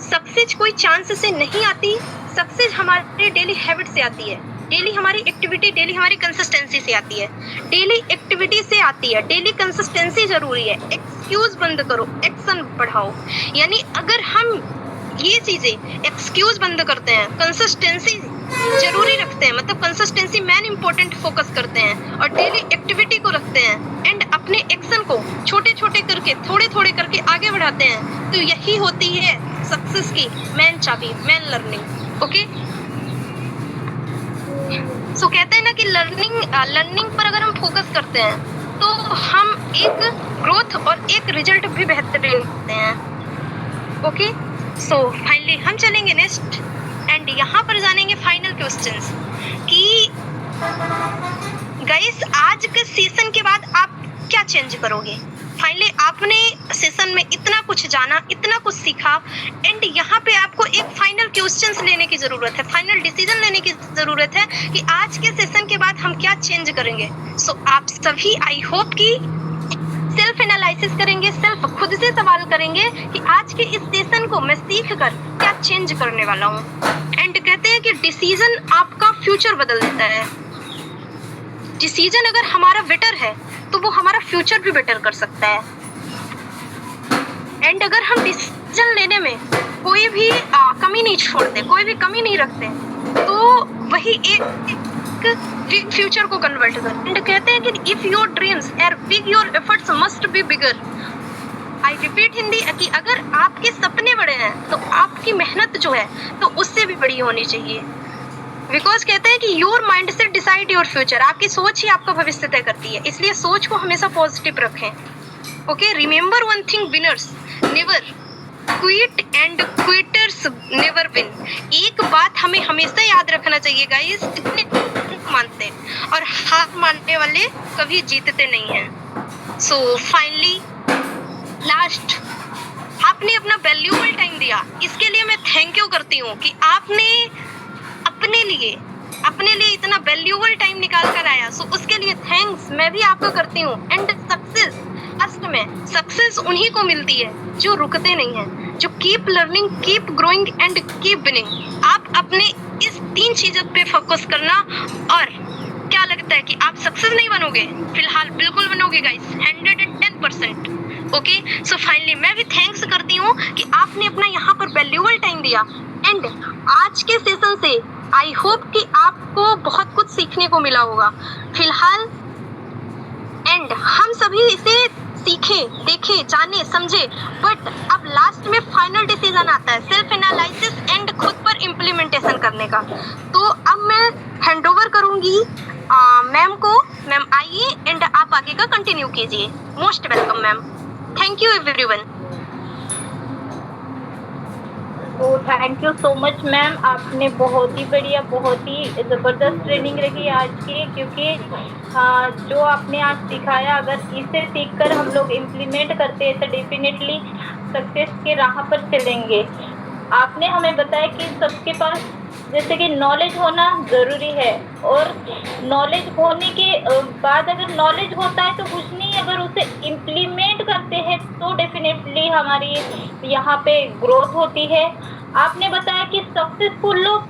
सक्सेस कोई चांस से नहीं आती, सक्सेस हमारे डेली हैबिट से आती है, डेली हमारी एक्टिविटी, डेली हमारी कंसिस्टेंसी से आती है। डेली एक्टिविटी से आती है, डेली कंसिस्टेंसी जरूरी है। एक्सक्यूज बंद करो, एक्शन बढ़ाओ। यानी अगर हम ये चीजें एक्सक्यूज बंद करते हैं, कंसिस्टेंसी जरूरी रखते हैं, मतलब कंसिस्टेंसी मेन इंपॉर्टेंट फोकस करते हैं और डेली एक्टिविटी को रखते हैं एंड अपने एक्शन को छोटे छोटे करके, थोड़े थोड़े करके आगे बढ़ाते हैं, तो यही होती है सक्सेस की मेन चाबी, मेन लर्निंग। ओके, सो कहते हैं ना कि लर्निंग पर अगर हम फोकस करते हैं तो हम एक ग्रोथ और एक रिजल्ट भी बेहतरीन होते हैं। ओके, सो फाइनली हम चलेंगे नेक्स्ट एंड यहाँ पर जानेंगे फाइनल क्वेश्चंस कि गाइस आज के सेशन के बाद आप क्या चेंज करोगे। फाइनली आपने सेशन में इतना कुछ जाना, इतना कुछ सीखा एंड यहाँ पे आपको एक फाइनल क्वेश्चंस लेने की जरूरत है, फाइनल डिसीजन लेने की जरूरत है कि आज के सेशन के बाद हम क्या चेंज करेंगे। सो आप सभी आई होप कि सेल्फ एनालिसिस करेंगे, सेल्फ खुद से सवाल करेंगे कि आज के इस सेशन को मैं सीख कर क्या चेंज करने वाला हूँ। एंड कहते हैं कि डिसीजन आपका फ्यूचर बदल देता है। डिसीजन अगर हमारा बेटर है तो वो हमारा फ्यूचर भी बेटर कर सकता है। एंड अगर हम डिसीजन लेने में कोई भी कमी नहीं छोड़ते, कोई भी कमी नहीं रखते, तो वही एक फ्यूचर को कन्वर्ट कर। एंड कहते हैं कि if your dreams are big your efforts must be bigger. I repeat Hindi कि अगर आपके सपने बड़े हैं तो आपकी मेहनत जो है तो उससे भी बड़ी होनी चाहिए। बिकॉज कहते हैं कि योर माइंड से डिसाइड योर फ्यूचर, आपकी सोच ही आपका भविष्य तय करती है, इसलिए सोच को हमेशा पॉजिटिव रखें। Okay, remember one thing, winners never quit and quitters never win. एक बात हमें हमेशा याद रखना चाहिए गाइस, जितने मानते हैं और हार मानने वाले कभी जीतते नहीं हैं। सो फाइनली लास्ट, आपने अपना वैल्यूएबल टाइम दिया, इसके लिए मैं थैंक यू करती हूँ कि आपने अपने लिए इतना वैल्यूएबल टाइम निकाल कर आया। सो उसके लिए थैंक्स मैं भी आपको करती हूँ। एंड सक्सेस, लास्ट में सक्सेस उन्हीं को मिलती है जो रुकते नहीं हैं, जो keep learning, keep growing and keep winning. आप अपने इस 3 चीजों पे फोकस करना। और क्या लगता है कि आप सक्सेस नहीं बनोगे? फिलहाल बिल्कुल बनोगे गाइस, 110%। ओके, सो फाइनली मैं भी थैंक्स करती हूँ कि आपने अपना यहाँ पर वैल्यूएबल टाइम दिया। एंड आज के सेशन से आई होप कि आपको बहुत कुछ सीखने को मिला होगा फिलहाल। एंड हम सभी इसे सीखे, देखे, जाने, समझे, बट अब लास्ट में फाइनल डिसीजन आता है सेल्फ एनालिसिस एंड खुद पर इम्प्लीमेंटेशन करने का। तो अब मैं हैंड ओवर करूंगी मैम को। मैम आइए एंड आप आगे का कंटिन्यू कीजिए। Most welcome ma'am. Thank you everyone. तो thank you so much ma'am, आपने बहुत ही बढ़िया, बहुत ही ज़बरदस्त ट्रेनिंग रही आज की, क्योंकि जो आपने आज सिखाया अगर इसे सीखकर हम लोग इम्प्लीमेंट करते हैं तो डेफिनेटली सक्सेस के राह पर चलेंगे। आपने हमें बताया कि सबके पास जैसे कि नॉलेज होना ज़रूरी है, और नॉलेज होने के बाद अगर नॉलेज होता है तो कुछ नहीं, अगर उसे इम्प्लीमेंट करते हैं तो डेफिनेटली हमारी यहाँ पे ग्रोथ होती है। आपने बताया कि सक्सेसफुल लोग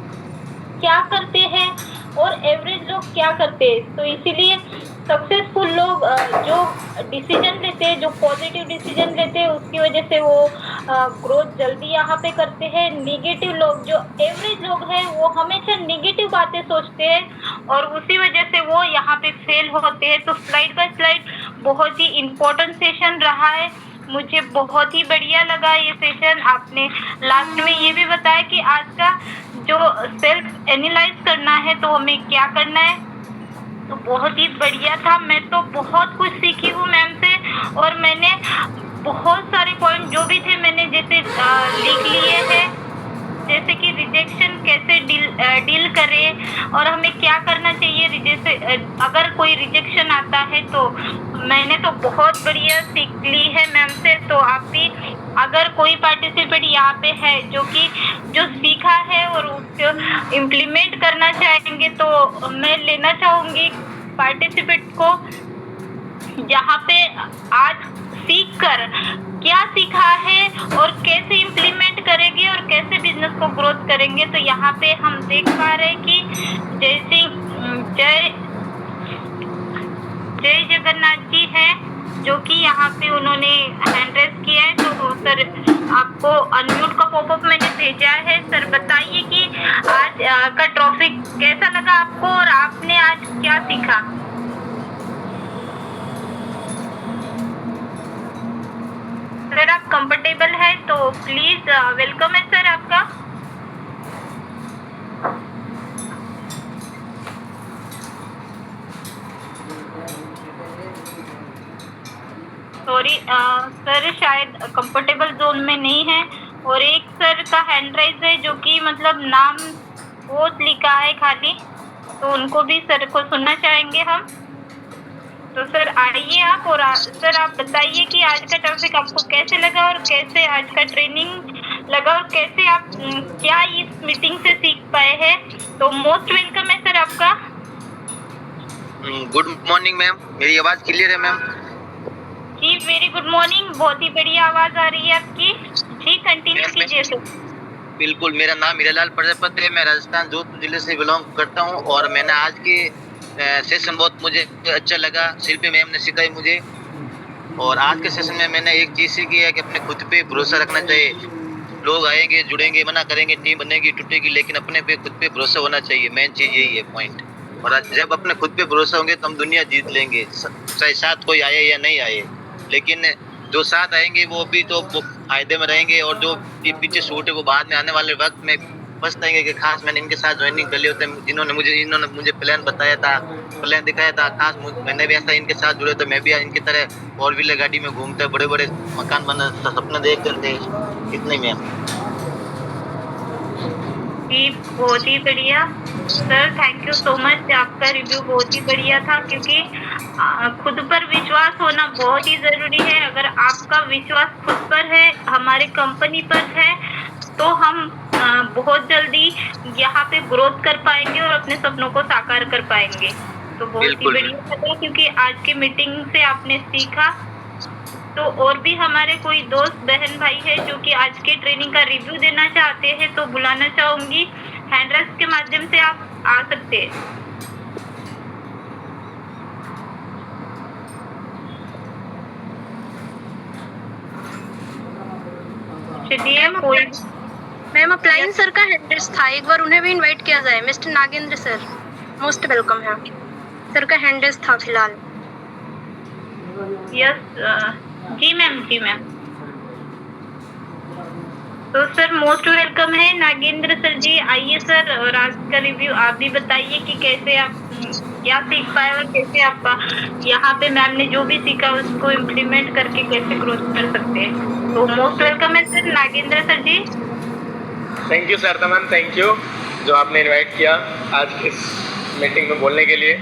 क्या करते हैं और एवरेज लोग क्या करते हैं, तो इसीलिए सक्सेसफुल लोग जो डिसीजन लेते हैं, जो पॉजिटिव डिसीजन लेते हैं, उसकी वजह से वो ग्रोथ जल्दी यहाँ पे करते हैं। नेगेटिव लोग, जो एवरेज लोग हैं, वो हमेशा नेगेटिव बातें सोचते हैं और उसी वजह से वो यहाँ पे फेल होते हैं। तो स्लाइड बाय स्लाइड बहुत ही इम्पोर्टेंट सेशन रहा है, मुझे बहुत ही बढ़िया लगा ये सेशन। आपने लास्ट में ये भी बताया कि आज का जो सेल्फ एनालाइज करना है तो हमें क्या करना है, तो बहुत ही बढ़िया था। मैं तो बहुत कुछ सीखी हूँ मैम से, और मैंने बहुत सारे पॉइंट जो भी थे मैंने जैसे लिख लिए हैं, जैसे कि रिजेक्शन कैसे डील करें और हमें क्या करना चाहिए जैसे अगर कोई रिजेक्शन आता है। तो मैंने तो बहुत बढ़िया सीख ली है मैम से। तो आप भी अगर कोई पार्टिसिपेंट यहाँ पे है जो सीखा है और उसको इम्प्लीमेंट करना चाहेंगे, तो मैं लेना चाहूँगी पार्टिसिपेंट को, जहाँ पे आज सीख कर क्या सीखा है और कैसे इम्प्लीमेंट करेंगे और कैसे बिजनेस को ग्रोथ करेंगे। तो यहाँ पे हम देख पा रहे हैं कि जय जगन्नाथ जी हैं जो कि यहाँ पे उन्होंने हैंड रेस किया है। तो सर आपको अनम्यूट का पॉपअप मैंने भेजा है। सर बताइए कि आज का ट्रॉफी कैसा लगा आपको और आपने आज क्या सीखा। सर आप कंफर्टेबल है तो प्लीज वेलकम है सर आपका। सॉरी सर शायद कंफर्टेबल जोन में नहीं है, और एक सर का हैंड राइज है जो कि मतलब नाम बहुत लिखा है खाली, तो उनको भी सर को सुनना चाहेंगे हम। तो सर आइए आप, और सर आप बताइए कि आज का टॉपिक आपको कैसे लगा और कैसे आज का ट्रेनिंग लगा और कैसे आप क्या इस मीटिंग से सीख पाए हैं। तो मोस्ट वेलकम है सर आपका। गुड मॉर्निंग मैम, मेरी आवाज क्लियर है मैम? जी वेरी गुड मॉर्निंग, बहुत ही बढ़िया आवाज आ रही है आपकी। जी कंटिन्यू कीजिए सर। बिल्कुल, मेरा नाम हीरालाल प्रजापति है, मैं राजस्थान जोधपुर जिले से बिलोंग करता हूं, और मैंने आज के सेशन बहुत मुझे अच्छा लगा, शिल्पी मैम ने सिखाई मुझे। और आज के सेशन में मैंने एक चीज़ सीखी है कि अपने खुद पे भरोसा रखना चाहिए। लोग आएंगे, जुड़ेंगे, मना करेंगे, टीम बनेगी, टूटेगी, लेकिन अपने पे खुद पे भरोसा होना चाहिए। मेन चीज़ यही है पॉइंट। और आज जब अपने खुद पे भरोसा होंगे तो हम दुनिया जीत लेंगे, चाहे साथ कोई आए या नहीं आए। लेकिन जो साथ आएंगे वो भी तो फायदे में रहेंगे, और जो पीछे छूटे वो बाद में आने वाले वक्त में पछताएंगे कि खास मैंने इनके साथ ज्वाइनिंग कर ली होते, इन्होंने मुझे प्लान बताया था, प्लान दिखाया था, खास मैंने भी ऐसा इनके साथ जुड़े तो मैं भी इनकी तरह 4 व्हीलर गाड़ी में घूमते, बड़े बड़े मकान बनाते, सपने देख करते। इतने में जी, बहुत ही बढ़िया sir, thank you so much. आपका रिव्यू बहुत ही बढ़िया था, क्योंकि खुद पर विश्वास होना बहुत ही ज़रूरी है। अगर आपका विश्वास खुद पर है, हमारे कंपनी पर है, तो हम बहुत जल्दी यहाँ पे ग्रोथ कर पाएंगे और अपने सपनों को साकार कर पाएंगे। तो बहुत ही बढ़िया लगा, क्योंकि आज की मीटिंग से आपने सीखा। तो और भी हमारे कोई दोस्त बहन भाई है जो कि आज के ट्रेनिंग का रिव्यू देना चाहते हैं, तो बुलाना चाहूंगी। हैंड रेस के माध्यम से आप आ सकते हैं। चलिए, कोई मैम अपलाइन सर का हैंडरेस था, एक बार उन्हें भी इनवाइट किया जाए। Mister Nagendra sir most welcome है। सर का हैंडरेस था फिलहाल। यस जी मैम, जी मैम। तो सर मोस्ट वेलकम है नागेंद्र सर जी। आइए सर, और आज का रिव्यू आप भी बताइए कि कैसे आप क्या सीख पाए और कैसे आपका यहाँ पे मैम ने जो भी सीखा उसको इम्प्लीमेंट करके कैसे ग्रोथ कर सकते हैं। तो मोस्ट वेलकम है sir Nagendra sir ji. Thank you Sharda ma'am, thank you जो आपने इनवाइट किया आज की इस मीटिंग में बोलने के लिए।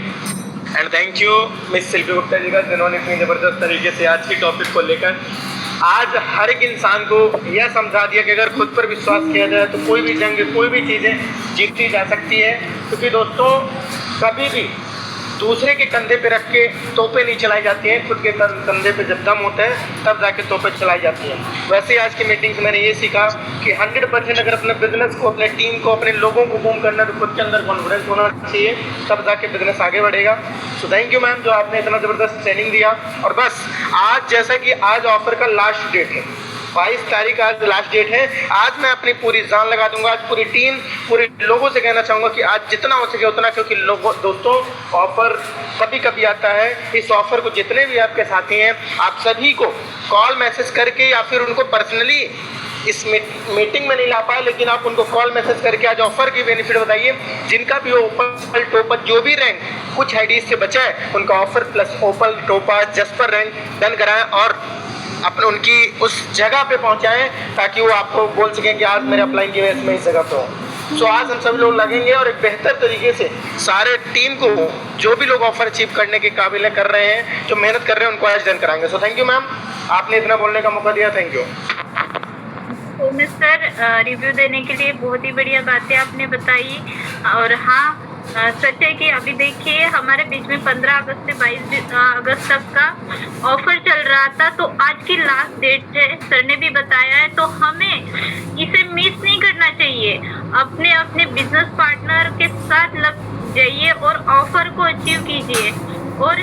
एंड थैंक यू मिस शिल्पी गुप्ता जी का, जिन्होंने इतनी ज़बरदस्त तरीके से आज की टॉपिक को लेकर आज हर एक इंसान को यह समझा दिया कि अगर खुद पर विश्वास किया जाए तो कोई भी जंग, कोई भी चीज़ें जीती जा सकती है। क्योंकि दोस्तों कभी भी दूसरे के कंधे पे रख के तोपें नहीं चलाई जाती हैं, खुद के कंधे पे जब दम होता है तब जाके तोपें चलाई जाती हैं। वैसे ही आज की मीटिंग से मैंने ये सीखा कि 100% अगर अपने बिजनेस को, अपने टीम को, अपने लोगों को बूम करना है तो खुद के अंदर कॉन्फिडेंस होना चाहिए, तब जाके बिजनेस आगे बढ़ेगा। सो थैंक यू मैम जो आपने इतना ज़बरदस्त ट्रेनिंग दिया। और बस आज जैसा कि आज ऑफर का लास्ट डेट है, 22 तारीख आज लास्ट डेट है। आज मैं अपनी पूरी जान लगा दूंगा, आज पूरी टीम, पूरे लोगों से कहना चाहूँगा कि आज जितना हो सके उतना, क्योंकि लोगों दोस्तों ऑफ़र कभी कभी आता है। इस ऑफ़र को जितने भी आपके साथी हैं आप सभी को कॉल मैसेज करके या फिर उनको पर्सनली इस मीटिंग में नहीं ला पाए, लेकिन आप उनको कॉल मैसेज करके आज ऑफ़र की बेनिफिट बताइए। जिनका भी ओपल टोपर जो भी रैंक कुछ आईडीज से बचा है उनका ऑफ़र प्लस ओपल टोपर जस्पर रैंक डन कराएं और अपने उनकी उस जगह पे पहुंचाएं, ताकि वो आपको बोल सकें कि आज मेरे अप्लाई की वजह से मैं इस जगह पे हूँ। सो आज हम सब लोग लगेंगे और एक बेहतर तरीके से सारे टीम को जो भी लोग ऑफर अचीव करने के काबिल कर रहे हैं, जो मेहनत कर रहे हैं, उनको आज डन कराएंगे। सो थैंक यू मैम, आपने इतना बोलने का मौका दिया, थैंक यू। तो मिस्टर रिव्यू देने के लिए बहुत ही बढ़िया बातें आपने बताई। और हाँ, सच है कि अभी देखिए हमारे बीच में 15 अगस्त से 22 अगस्त तक का ऑफर चल रहा था, तो आज की लास्ट डेट है, सर ने भी बताया है। तो हमें इसे मिस नहीं करना चाहिए, अपने अपने बिजनेस पार्टनर के साथ लग जाइए और ऑफर को अचीव कीजिए। और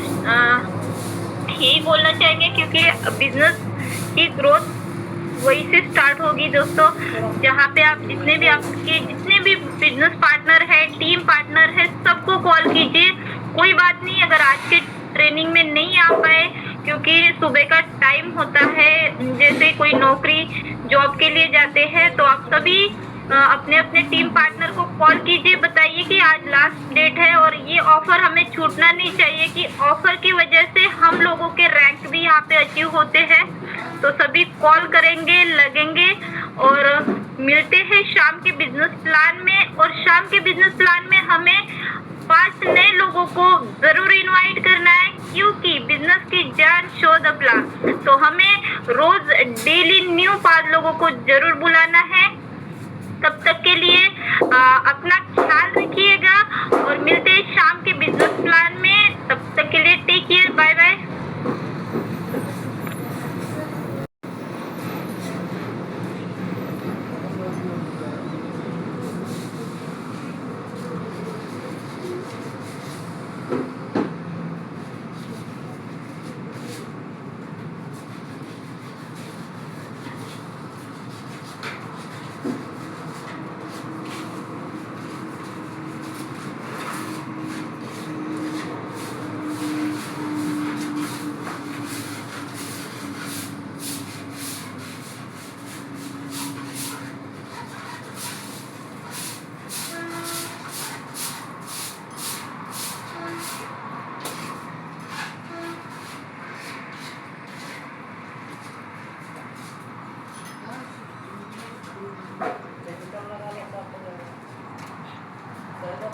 यही बोलना चाहेंगे, क्योंकि बिजनेस की ग्रोथ वही से स्टार्ट होगी दोस्तों, जहाँ पे आप जितने भी बिजनेस पार्टनर है, टीम पार्टनर है, सबको कॉल कीजिए। कोई बात नहीं अगर आज के ट्रेनिंग में नहीं आ पाए, क्योंकि सुबह का टाइम होता है, जैसे कोई नौकरी जॉब के लिए जाते हैं, तो आप सभी अपने अपने टीम पार्टनर को कॉल कीजिए, बताइए कि आज लास्ट डेट है और ये ऑफर हमें छूटना नहीं चाहिए, कि ऑफर की वजह से हम लोगों के रैंक भी यहाँ पे अचीव होते हैं। तो सभी कॉल करेंगे, लगेंगे और मिलते हैं शाम के बिजनेस प्लान में। और शाम के बिजनेस प्लान में हमें 5 नए लोगों को जरूर इनवाइट करना है, क्योंकि बिजनेस की जान शो द प्लान। तो हमें रोज डेली न्यू 5 लोगों को जरूर बुलाना है। तब तक के लिए अपना ख्याल रखिएगा और मिलते हैं शाम के बिजनेस प्लान में। तब तक के लिए टेक केयर, बाय बाय।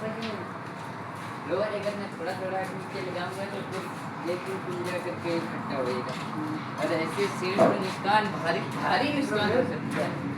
नहीं है। लोअर अगर मैं थोड़ा थोड़ा नीचे लगाऊंगा तो फिर एक कुल जा करके इकट्ठा होएगा और ऐसे सिर में नुकसान भारी भारी नुकसान हो सकता है।